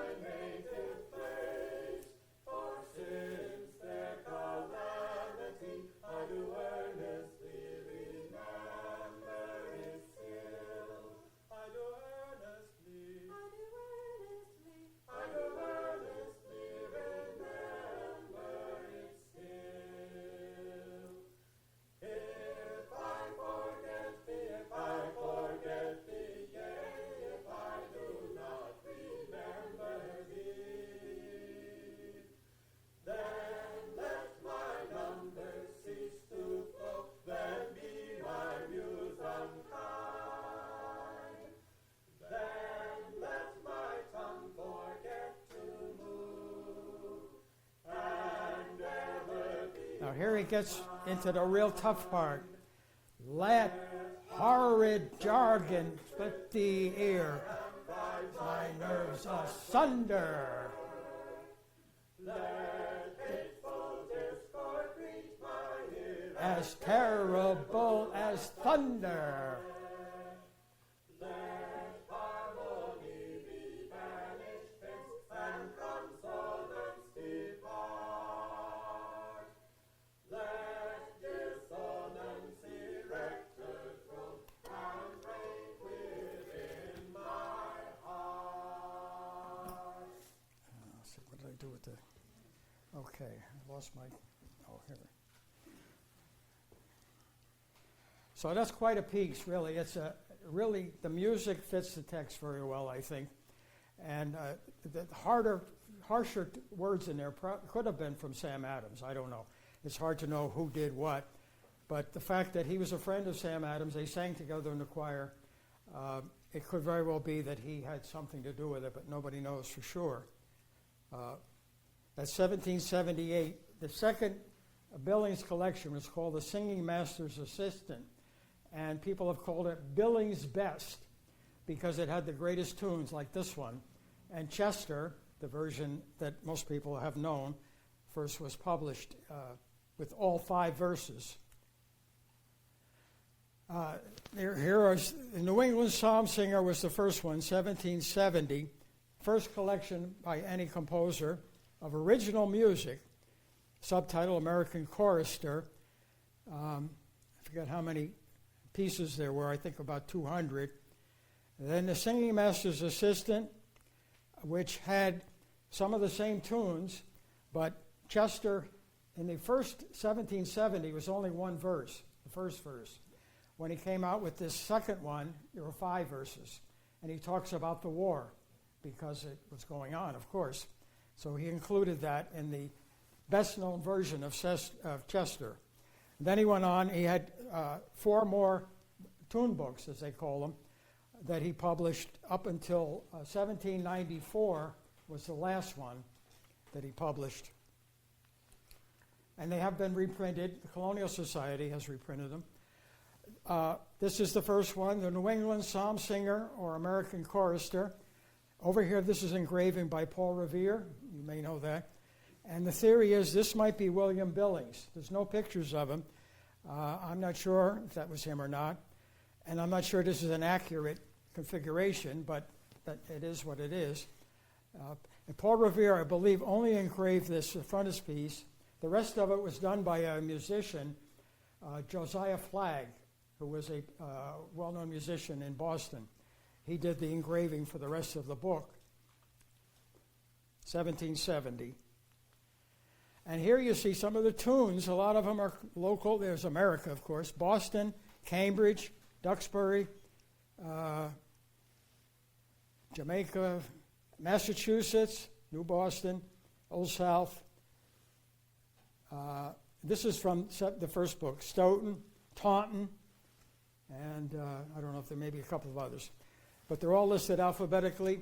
Now here he gets into the real tough part. Let horrid jargon split the ear, my nerves asunder. As terrible as thunder. Do with the, okay, I lost my, oh, here. So that's quite a piece, really. It's really, the music fits the text very well, I think. And the harsher words in there could have been from Sam Adams. I don't know. It's hard to know who did what. But the fact that he was a friend of Sam Adams, they sang together in the choir, it could very well be that he had something to do with it, but nobody knows for sure. That's 1778. The second Billings collection was called The Singing Master's Assistant, and people have called it Billings' Best because it had the greatest tunes like this one. And Chester, the version that most people have known, first was published with all 5 verses. Here is the New England Psalm Singer was the first one, 1770. First collection by any composer of original music, subtitle American Chorister. I forget how many pieces there were, I think about 200. And then the Singing Master's Assistant, which had some of the same tunes, but Chester, in the first 1770, was only 1 verse, the first verse. When he came out with this second one, there were 5 verses. And he talks about the war, because it was going on, of course. So he included that in the best-known version of Chester. And then he went on, he had 4 more tune books, as they call them, that he published up until 1794 was the last one that he published. And they have been reprinted. The Colonial Society has reprinted them. This is the first one, the New England Psalm Singer or American Chorister. Over here, this is engraving by Paul Revere. You may know that. And the theory is this might be William Billings. There's no pictures of him. I'm not sure if that was him or not. And I'm not sure this is an accurate configuration, but that it is what it is. And Paul Revere, I believe, only engraved this frontispiece. The rest of it was done by a musician, Josiah Flagg, who was a well-known musician in Boston. He did the engraving for the rest of the book, 1770. And here you see some of the tunes. A lot of them are local. There's America, of course. Boston, Cambridge, Duxbury, Jamaica, Massachusetts, New Boston, Old South. This is from the first book, Stoughton, Taunton, and I don't know if there may be a couple of others. But they're all listed alphabetically,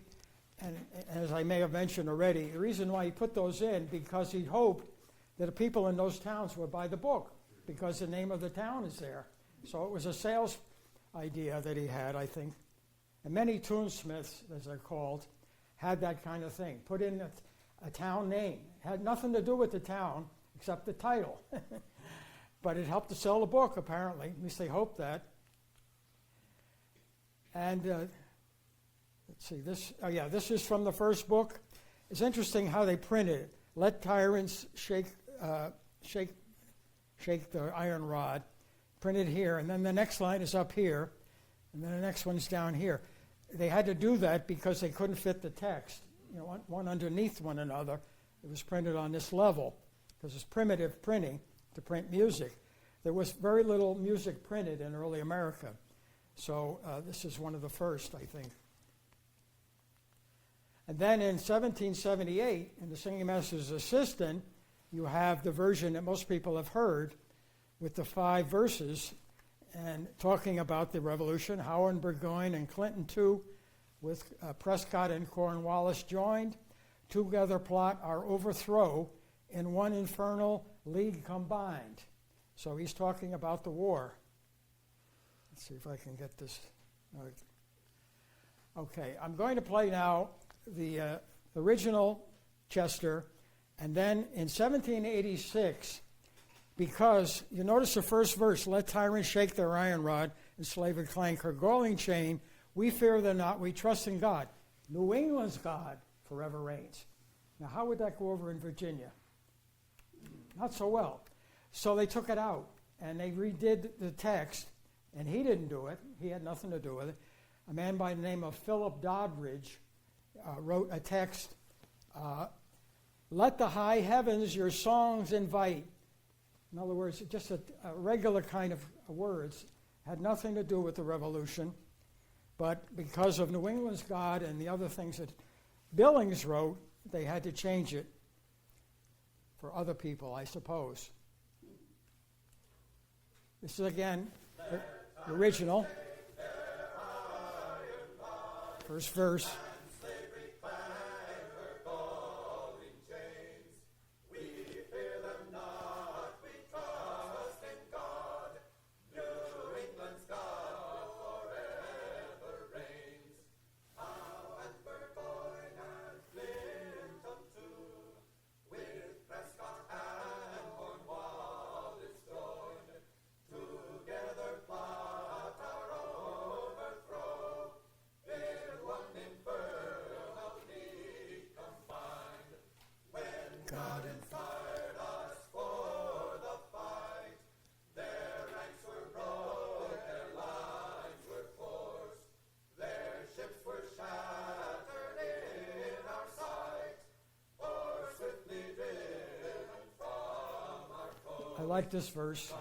and as I may have mentioned already, the reason why he put those in, because he hoped that the people in those towns would buy the book, because the name of the town is there. So it was a sales idea that he had, I think. And many tunesmiths, as they're called, had that kind of thing. Put in a town name. Had nothing to do with the town, except the title. but it helped to sell the book, apparently. At least they hoped that. And let's see, this is from the first book. It's interesting how they printed it. Let tyrants shake the iron rod. Printed here, and then the next line is up here, and then the next one's down here. They had to do that because they couldn't fit the text, one underneath one another. It was printed on this level because it's primitive printing to print music. There was very little music printed in early America, so this is one of the first, I think. And then in 1778, in the Singing Master's Assistant, you have the version that most people have heard with the 5 verses and talking about the Revolution. Howard, Burgoyne, and Clinton too, with Prescott and Cornwallis joined, together plot our overthrow in one infernal league combined. So he's talking about the war. Let's see if I can get this. Okay, I'm going to play now the original Chester, and then in 1786, because you notice the first verse, let tyrants shake their iron rod and slave and clank her galling chain, we fear them not, we trust in God. New England's God forever reigns. Now how would that go over in Virginia? Not so well. So they took it out and they redid the text, and he didn't do it. He had nothing to do with it. A man by the name of Philip Doddridge wrote a text, let the high heavens your songs invite. In other words, just a regular kind of words, had nothing to do with the Revolution, but because of New England's God and the other things that Billings wrote, they had to change it for other people, I suppose. This is again the original. First verse. I like this verse.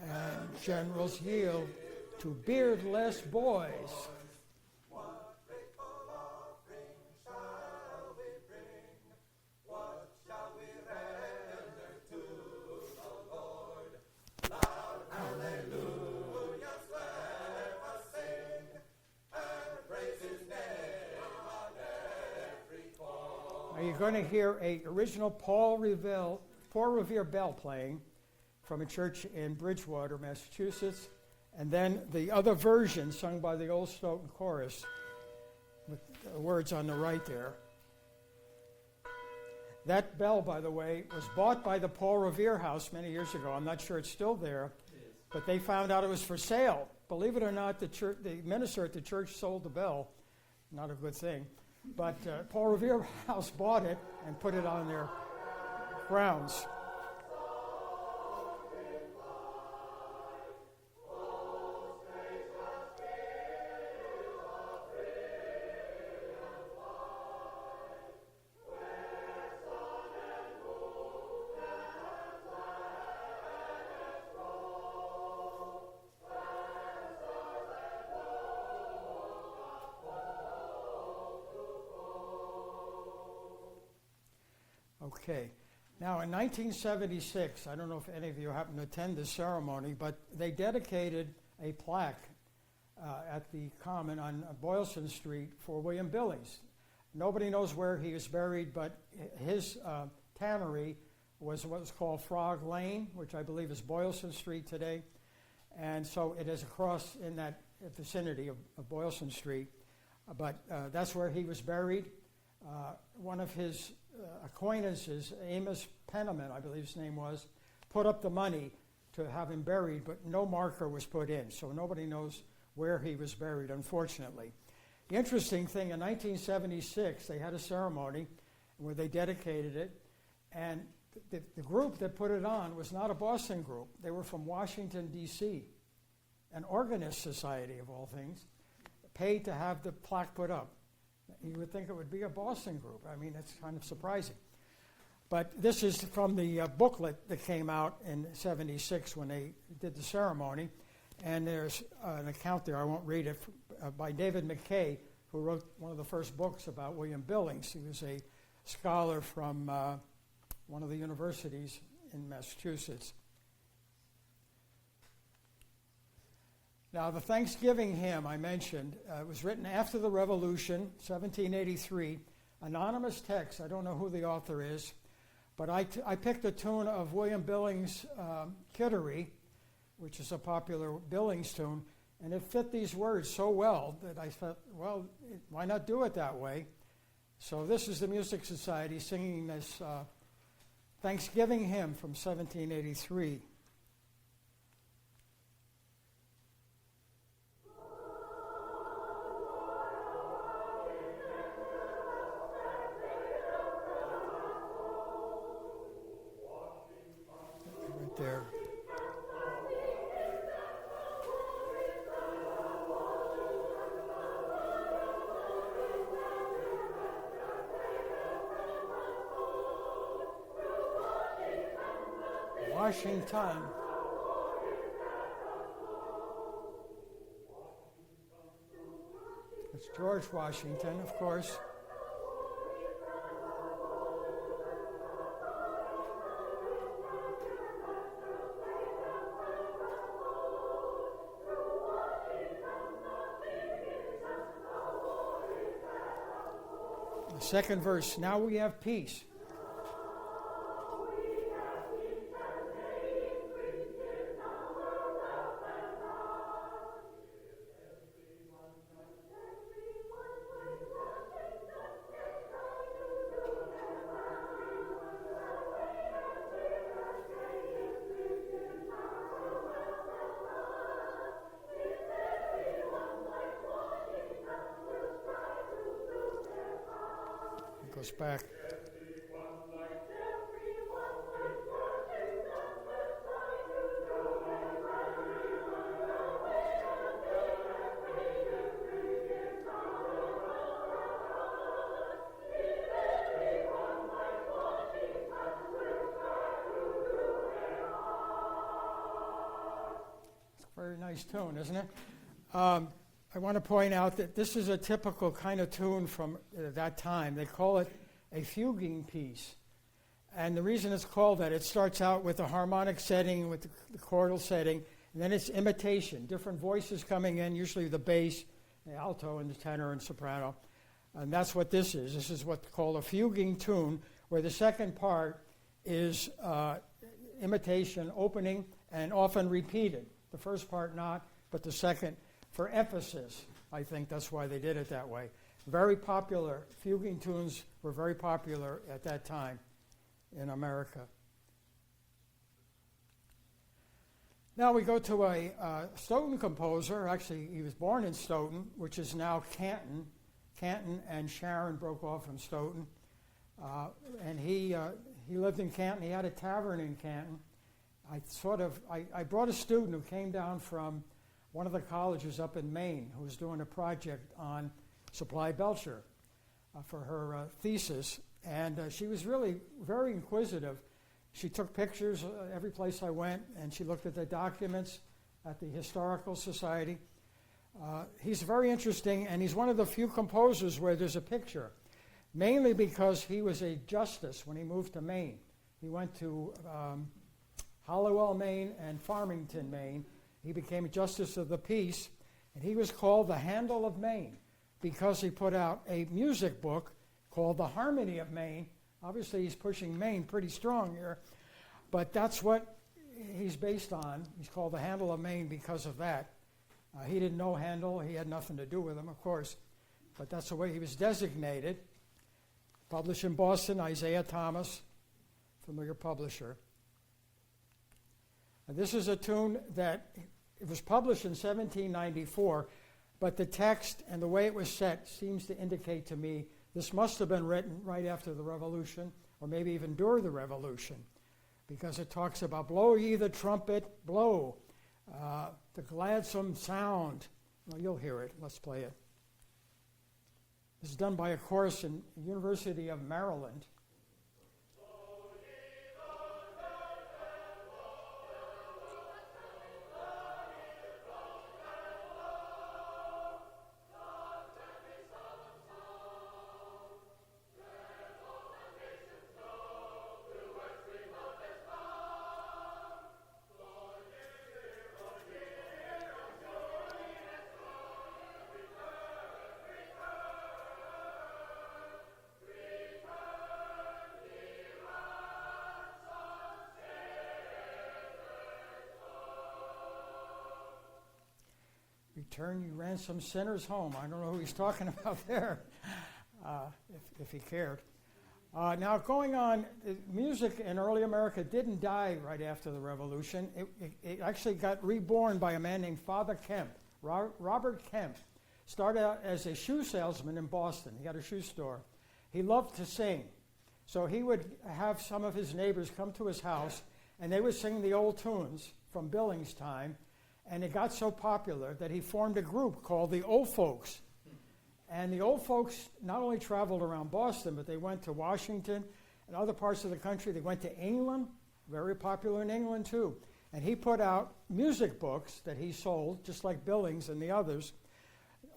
And generals yield to beardless boys. You're going to hear a original Paul Revere bell playing from a church in Bridgewater, Massachusetts, and then the other version sung by the Old Stoughton Chorus with the words on the right there. That bell, by the way, was bought by the Paul Revere House many years ago. I'm not sure it's still there, but they found out it was for sale. Believe it or not, the minister at the church sold the bell. Not a good thing. But Paul Revere House bought it and put it on their grounds. Okay. Now, in 1976, I don't know if any of you happened to attend this ceremony, but they dedicated a plaque at the Common on Boylston Street for William Billings. Nobody knows where he is buried, but his tannery was what was called Frog Lane, which I believe is Boylston Street today. And so it is across in that vicinity of Boylston Street. But that's where he was buried. One of his acquaintances, Amos Penniman, I believe his name was, put up the money to have him buried, but no marker was put in, so nobody knows where he was buried, unfortunately. The interesting thing, in 1976, they had a ceremony where they dedicated it, and the group that put it on was not a Boston group. They were from Washington, D.C., an organist society, of all things, paid to have the plaque put up. You would think it would be a Boston group. I mean, it's kind of surprising. But this is from the booklet that came out in '76 when they did the ceremony. And there's an account there, I won't read it, by David McKay, who wrote one of the first books about William Billings. He was a scholar from one of the universities in Massachusetts. Now, the Thanksgiving hymn I mentioned was written after the Revolution, 1783. Anonymous text, I don't know who the author is, but I picked a tune of William Billings' Kittery, which is a popular Billings tune, and it fit these words so well that I thought, well, why not do it that way? So this is the Music Society singing this Thanksgiving hymn from 1783. Right there. Washington. It's George Washington, of course. The second verse, now we have peace. Goes back. It's a very nice tune, isn't it? I want to point out that this is a typical kind of tune from that time. They call it a fuguing piece. And the reason it's called that, it starts out with a harmonic setting, with the chordal setting, and then it's imitation, different voices coming in, usually the bass, the alto, and the tenor and soprano. And that's what this is. This is what's called a fuguing tune, where the second part is imitation, opening, and often repeated. The first part not, but the second for emphasis. I think that's why they did it that way. Very popular. Fuguing tunes were very popular at that time in America. Now we go to a Stoughton composer. Actually, he was born in Stoughton, which is now Canton. Canton and Sharon broke off from Stoughton. And he lived in Canton. He had a tavern in Canton. I brought a student who came down from one of the colleges up in Maine who was doing a project on Supply Belcher for her thesis. And she was really very inquisitive. She took pictures every place I went, and she looked at the documents at the Historical Society. He's very interesting, and he's one of the few composers where there's a picture, mainly because he was a justice when he moved to Maine. He went to Hollowell, Maine, and Farmington, Maine. He became a justice of the peace, and he was called the Handel of Maine because he put out a music book called The Harmony of Maine. Obviously, he's pushing Maine pretty strong here, but that's what he's based on. He's called the Handel of Maine because of that. He didn't know Handel. He had nothing to do with him, of course. But that's the way he was designated. Published in Boston, Isaiah Thomas, familiar publisher. And this is a tune that it was published in 1794, but the text and the way it was set seems to indicate to me this must have been written right after the Revolution, or maybe even during the Revolution, because it talks about blow ye the trumpet, blow, the gladsome sound. Well, you'll hear it. Let's play it. This is done by a chorus in the University of Maryland. Return you ransom sinners home. I don't know who he's talking about there, if he cared. Now, going on, music in early America didn't die right after the Revolution. It actually got reborn by a man named Father Kemp, Robert Kemp. Started out as a shoe salesman in Boston. He had a shoe store. He loved to sing. So he would have some of his neighbors come to his house, and they would sing the old tunes from Billings' time. And it got so popular that he formed a group called the Old Folks. And the Old Folks not only traveled around Boston, but they went to Washington and other parts of the country. They went to England, very popular in England too. And he put out music books that he sold, just like Billings and the others,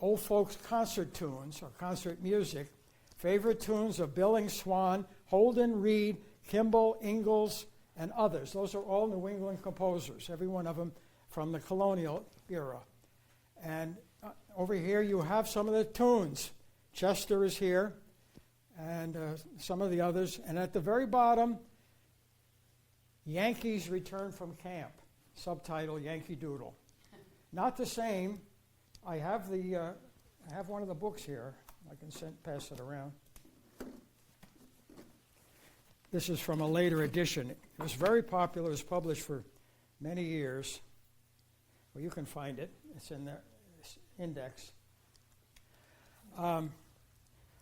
Old Folks concert tunes or concert music, favorite tunes of Billings, Swan, Holden, Reed, Kimball, Ingalls, and others. Those are all New England composers, every one of them from the colonial era. And over here you have some of the tunes. Chester is here, and some of the others. And at the very bottom, Yankees Return from Camp, subtitle Yankee Doodle. Not the same. I have one of the books here. I can pass it around. This is from a later edition. It was very popular. It was published for many years. Well, you can find it. It's in the index.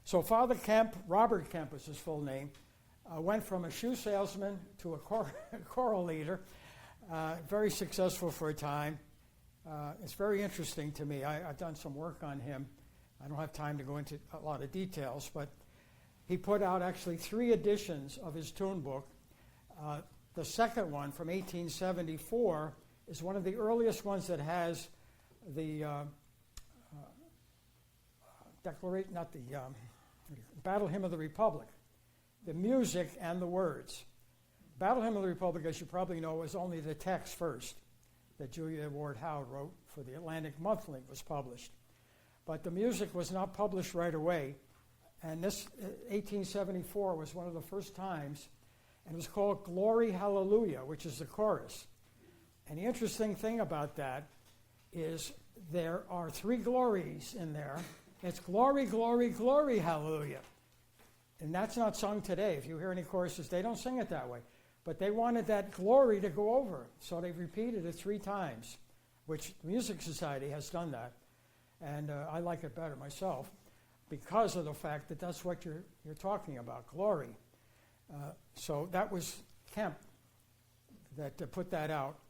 So Father Kemp, Robert Kemp was his full name, went from a shoe salesman to a choral leader. Very successful for a time. It's very interesting to me. I've done some work on him. I don't have time to go into a lot of details, but he put out actually 3 editions of his tune book. The second one from 1874 is one of the earliest ones that has the Battle Hymn of the Republic, the music and the words. Battle Hymn of the Republic, as you probably know, was only the text first that Julia Ward Howe wrote for the Atlantic Monthly was published. But the music was not published right away, and this 1874 was one of the first times, and it was called Glory Hallelujah, which is the chorus. And the interesting thing about that is there are 3 glories in there. It's glory, glory, glory, hallelujah. And that's not sung today. If you hear any choruses, they don't sing it that way. But they wanted that glory to go over. So they repeated it 3 times, which the Music Society has done that. And I like it better myself because of the fact that that's what you're talking about, glory. So that was Kemp that put that out.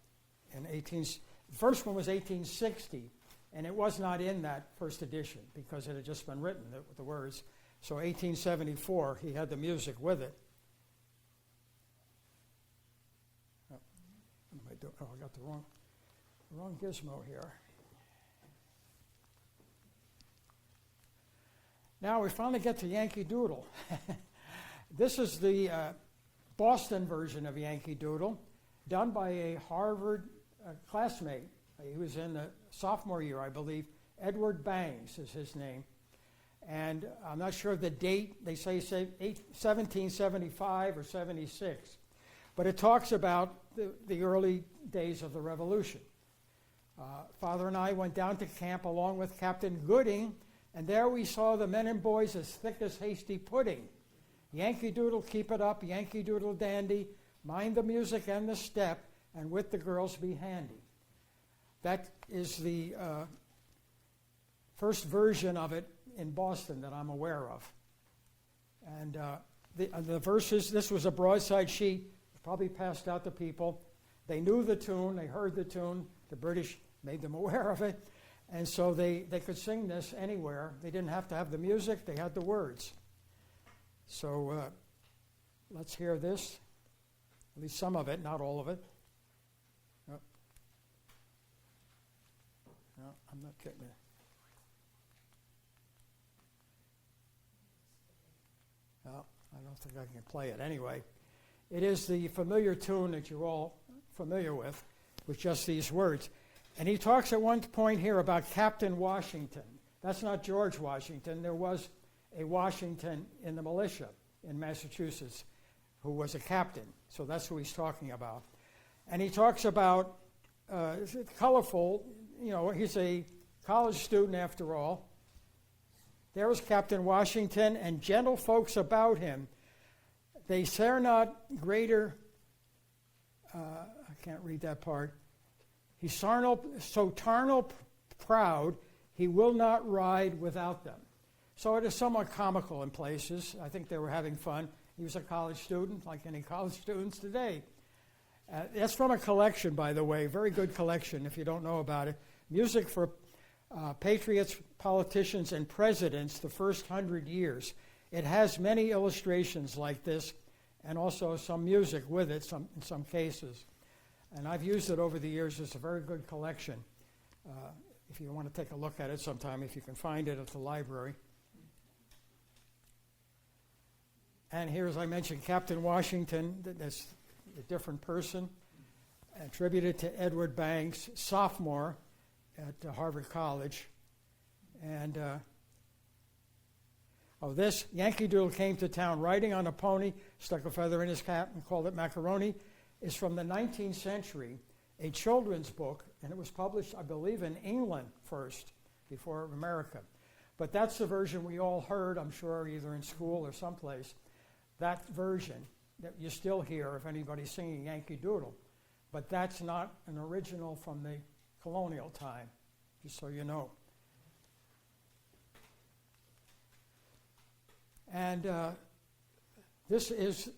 The first one was 1860, and it was not in that first edition because it had just been written, the words. So 1874, he had the music with it. I got the wrong gizmo here. Now we finally get to Yankee Doodle. This is the Boston version of Yankee Doodle, done by a Harvard classmate. He was in the sophomore year, I believe. Edward Bangs is his name. And I'm not sure of the date. They say 1775 or 76. But it talks about the early days of the Revolution. Father and I went down to camp along with Captain Gooding, and there we saw the men and boys as thick as hasty pudding. Yankee Doodle, keep it up, Yankee Doodle dandy, mind the music and the step, and with the girls be handy. That is the first version of it in Boston that I'm aware of. And the verses, this was a broadside sheet, probably passed out to people. They knew the tune, they heard the tune, the British made them aware of it, and so they could sing this anywhere. They didn't have to have the music, they had the words. So let's hear this, at least some of it, not all of it. No, I'm not getting it. No, I don't think I can play it anyway. It is the familiar tune that you're all familiar with just these words. And he talks at one point here about Captain Washington. That's not George Washington. There was a Washington in the militia in Massachusetts who was a captain. So that's who he's talking about. And he talks about colorful, he's a college student after all. There was Captain Washington and gentle folks about him. They say not greater, I can't read that part. He's so tarnal proud, he will not ride without them. So it is somewhat comical in places. I think they were having fun. He was a college student, like any college students today. That's from a collection, by the way, very good collection if you don't know about it. Music for Patriots, Politicians, and Presidents, the first 100 years. It has many illustrations like this and also some music with it in some cases. And I've used it over the years. It's a very good collection. If you want to take a look at it sometime, if you can find it at the library. And here, as I mentioned, Captain Washington, that's a different person, attributed to Edward Banks, sophomore at Harvard College. And this, Yankee Doodle came to town riding on a pony, stuck a feather in his cap and called it macaroni, is from the 19th century, a children's book, and it was published, I believe, in England first, before America. But that's the version we all heard, I'm sure, either in school or someplace. That version that you still hear if anybody's singing Yankee Doodle. But that's not an original from the colonial time, just so you know. And this is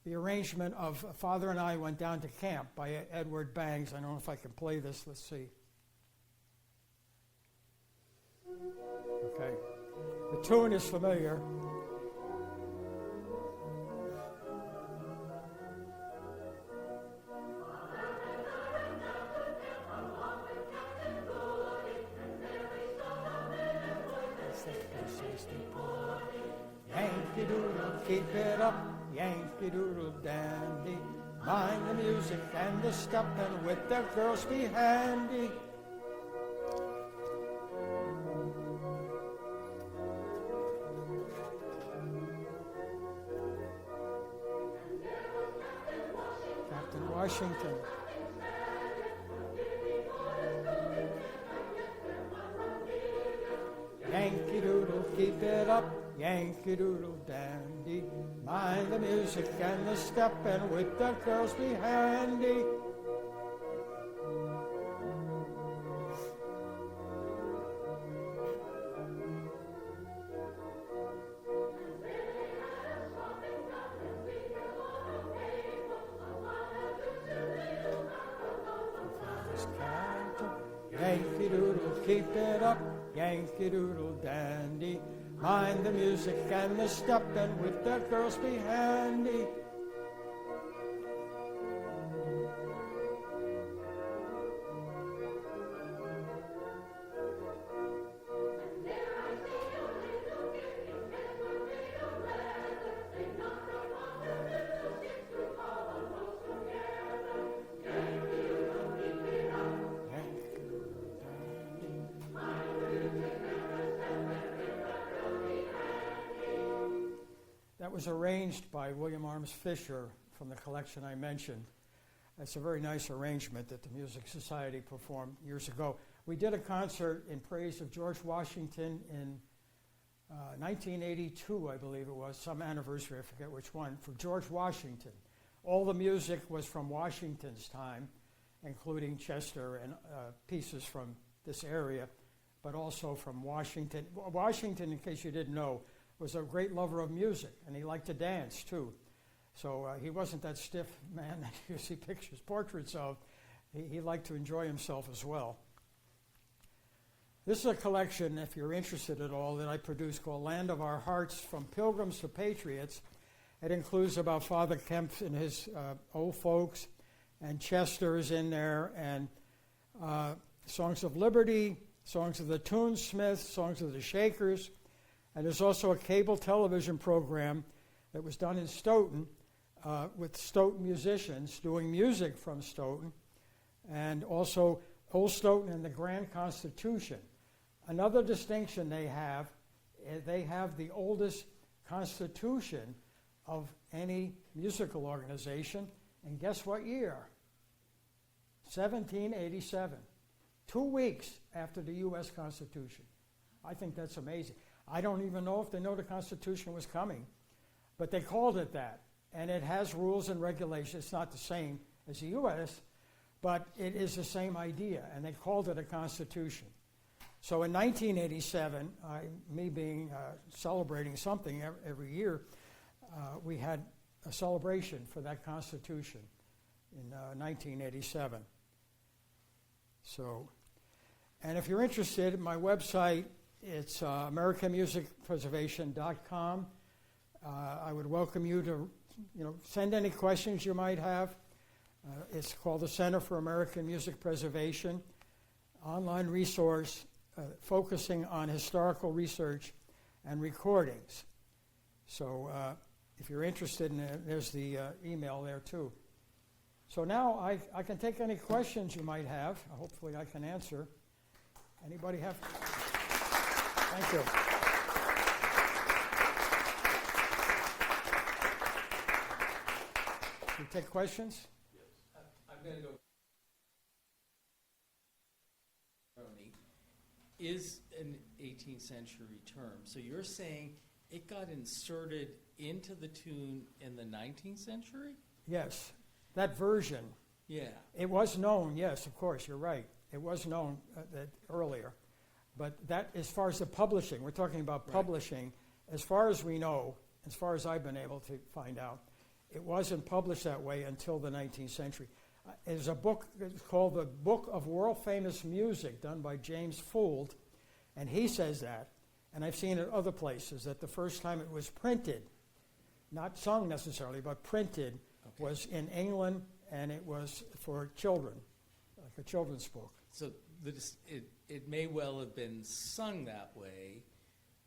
the arrangement of Father and I Went Down to Camp by Edward Bangs. I don't know if I can play this. Let's see. Okay. The tune is familiar. Yankee Doodle, keep it up, Yankee Doodle dandy. Mind the music and the step, and with the girls be handy. Captain Washington. Yankee Doodle, keep it up, Yankee Doodle dandy. Mind the music and the step, and with the girls be handy. Yankee Doodle, keep it up, Yankee Doodle dandy. Mind the music and the step, and with the girls be handy. That was arranged by William Arms Fisher from the collection I mentioned. It's a very nice arrangement that the Music Society performed years ago. We did a concert in praise of George Washington in 1982, I believe it was, some anniversary, I forget which one, for George Washington. All the music was from Washington's time, including Chester and pieces from this area, but also from Washington. Washington, in case you didn't know, was a great lover of music, and he liked to dance, too. So he wasn't that stiff man that you see portraits of. He liked to enjoy himself as well. This is a collection, if you're interested at all, that I produced called Land of Our Hearts, From Pilgrims to Patriots. It includes about Father Kemp and his old folks, and Chester is in there, and Songs of Liberty, Songs of the Tunesmiths, Songs of the Shakers. And there's also a cable television program that was done in Stoughton with Stoughton musicians doing music from Stoughton, and also Old Stoughton and the Grand Constitution. Another distinction they have the oldest constitution of any musical organization, and guess what year? 1787. 2 weeks after the U.S. Constitution. I think that's amazing. I don't even know if they know the Constitution was coming, but they called it that. And it has rules and regulations. It's not the same as the U.S., but it is the same idea, and they called it a Constitution. So in 1987, me being celebrating something every year, we had a celebration for that Constitution in 1987. So, and if you're interested, my website, it's AmericanMusicPreservation.com. I would welcome you to, send any questions you might have. It's called the Center for American Music Preservation, online resource focusing on historical research and recordings. So if you're interested in it, there's the email there too. So now I can take any questions you might have. Hopefully I can answer. Anybody have? Thank you. You take questions? I'm going to go. Is an 18th century term. So you're saying it got inserted into the tune in the 19th century? Yes, that version. Yeah. It was known, yes, of course, you're right. It was known that earlier. But that, as far as the publishing, we're talking about publishing, as far as we know, as far as I've been able to find out, it wasn't published that way until the 19th century. There's a book called The Book of World Famous Music, done by James Fould, and he says that, and I've seen it other places, that the first time it was printed, not sung necessarily, but printed, was in England, and it was for children, like a children's book. So it may well have been sung that way.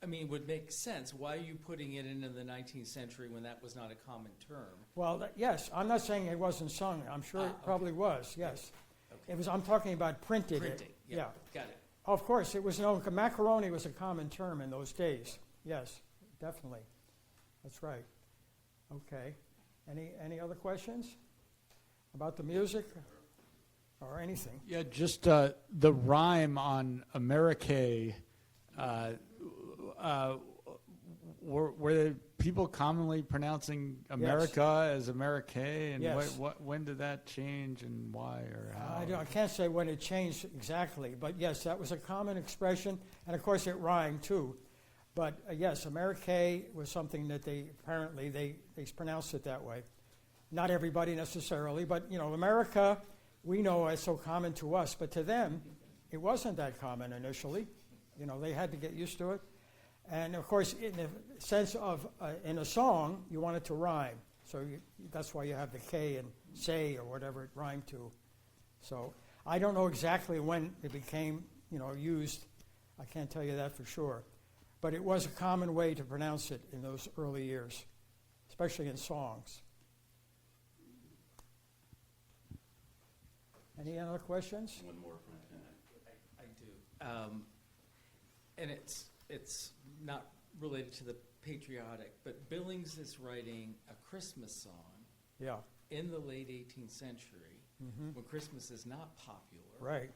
I mean, it would make sense. Why are you putting it into the 19th century when that was not a common term? Well, yes, I'm not saying it wasn't sung. I'm sure it probably was, yes. Okay. It was. I'm talking about printed. Printing, yeah. Got it. Of course, it was known. Macaroni was a common term in those days. Yes, definitely. That's right. Okay. Any other questions about the music or anything? Yeah, just the rhyme on Amerique. Were there people commonly pronouncing America as Amerique? And Yes. when did that change and why or how? I can't say when it changed exactly, but yes, that was a common expression, and of course it rhymed too. But yes, Amerique was something that they pronounced it that way. Not everybody necessarily, but America, we know is so common to us, but to them, it wasn't that common initially. They had to get used to it. And of course, in the sense of, in a song, you want it to rhyme. So that's why you have the K and say or whatever it rhymed to. So I don't know exactly when it became, used. I can't tell you that for sure. But it was a common way to pronounce it in those early years, especially in songs. Any other questions? One more from Lieutenant. I do. And it's not related to the patriotic, but Billings is writing a Christmas song, Yeah, in the late 18th century, when Christmas is not popular. right.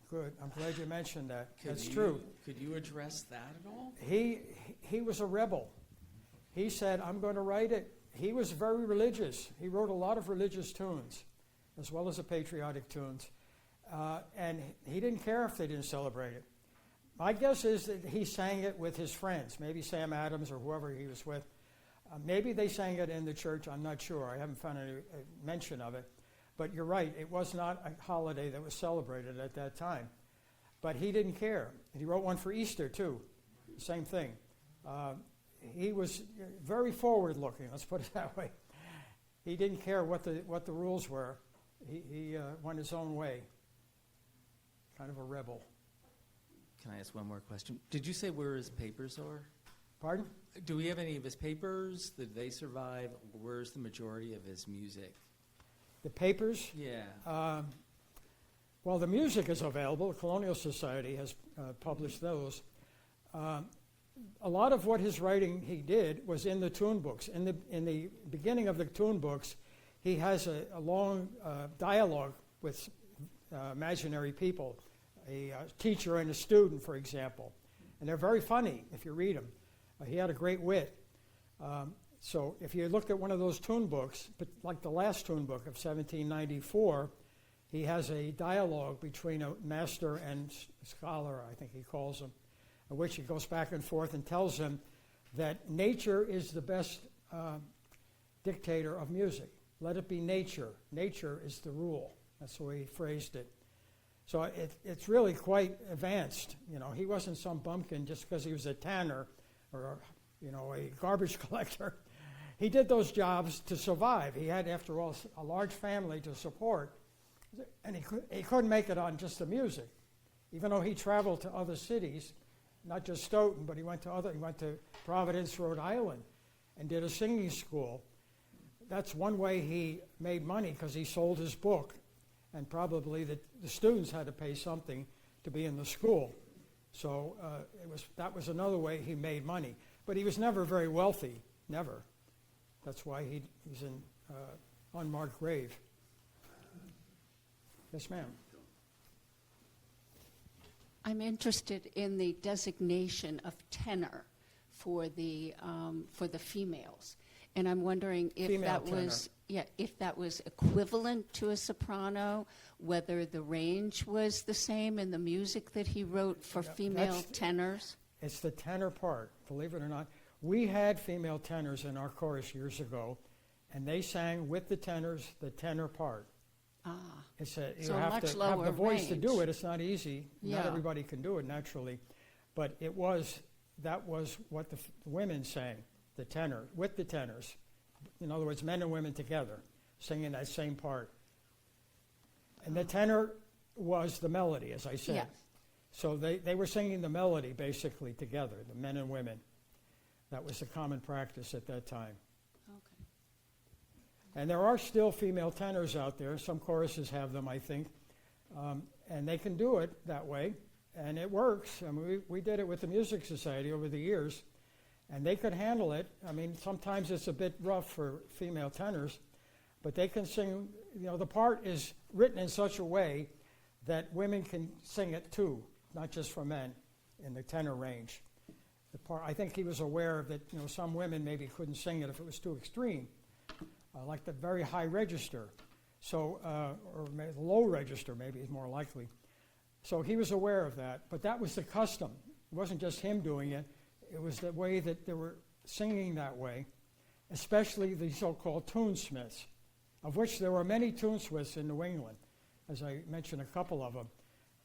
Good. I'm glad you mentioned that. Could That's you- true. Could you address that at all? He was a rebel. He said, I'm going to write it. He was very religious. He wrote a lot of religious tunes, as well as the patriotic tunes. And he didn't care if they didn't celebrate it. My guess is that he sang it with his friends, maybe Sam Adams or whoever he was with. Maybe they sang it in the church, I'm not sure. I haven't found any mention of it. But you're right, it was not a holiday that was celebrated at that time. But he didn't care. He wrote one for Easter, too. Same thing. He was very forward-looking, let's put it that way. He didn't care what the rules were. He went his own way. Kind of a rebel. Can I ask one more question? Did you say where his papers are? Pardon? Do we have any of his papers? Did they survive? Where's the majority of his music? The papers? Yeah. Well, the music is available. The Colonial Society has published those. A lot of what his writing he did was in the tune books. In the beginning of the tune books, he has a long dialogue with imaginary people, a teacher and a student, for example. And they're very funny if you read them. He had a great wit. So if you looked at one of those tune books, but like the last tune book of 1794, he has a dialogue between a master and scholar, I think he calls him, in which he goes back and forth and tells him that nature is the best dictator of music. Let it be nature. Nature is the rule. That's the way he phrased it. So it's really quite advanced. You know, he wasn't some bumpkin just because he was a tanner or, you know, a garbage collector. He did those jobs to survive. He had, after all, a large family to support, and he couldn't make it on just the music. Even though he traveled to other cities, not just Stoughton, but he went to Providence, Rhode Island, and did a singing school. That's one way he made money, because he sold his book, and probably the students had to pay something to be in the school. So that was another way he made money. But he was never very wealthy, never. That's why he's in unmarked grave. Yes, ma'am. I'm interested in the designation of tenor for the females, and I'm wondering if Female if that was equivalent to a soprano, whether the range was the same in the music that he wrote for female tenors. It's the tenor part, believe it or not. We had female tenors in our chorus years ago, and they sang with the tenors the tenor part. Ah, You So have much to have lower the voice to do range. it. It's not easy. Not Yeah. everybody can do it naturally, but that was what the women sang, the tenor with the tenors. In other words, men and women together singing that same part. And the tenor was the melody, as I said. Yes. So they were singing the melody basically together, the men and women. That was the common practice at that time. okay. And there are still female tenors out there. Some choruses have them, I think. And they can do it that way. And it works. I mean, we did it with the Music Society over the years. And they could handle it. I mean, sometimes it's a bit rough for female tenors. But they can sing, you know, the part is written in such a way that women can sing it too, not just for men in the tenor range. I think he was aware that, you know, some women maybe couldn't sing it if it was too extreme, like the very high register, so or the low register maybe is more likely. So he was aware of that, but that was the custom. It wasn't just him doing it; it was the way that they were singing that way, especially the so-called tunesmiths, of which there were many tunesmiths in New England, as I mentioned a couple of them,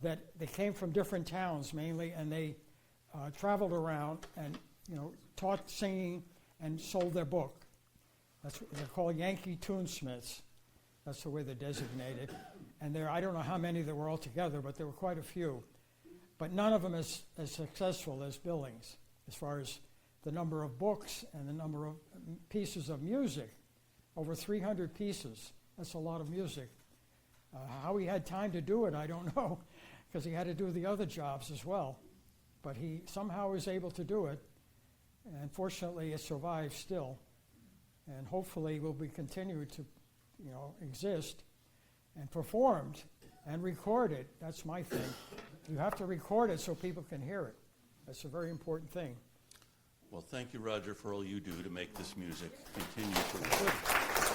that they came from different towns mainly, and they traveled around and, you know, taught singing and sold their book. That's what they're called, Yankee tunesmiths. That's the way they're designated. And I don't know how many there were altogether, but there were quite a few. But none of them as successful as Billings, as far as the number of books and the number of pieces of music. Over 300 pieces. That's a lot of music. How he had time to do it, I don't know, because he had to do the other jobs as well. But he somehow was able to do it, and fortunately it survives still. And hopefully will be continued to exist, and performed and recorded. That's my thing. You have to record it so people can hear it. That's a very important thing. Well, thank you, Roger, for all you do to make this music continue to work.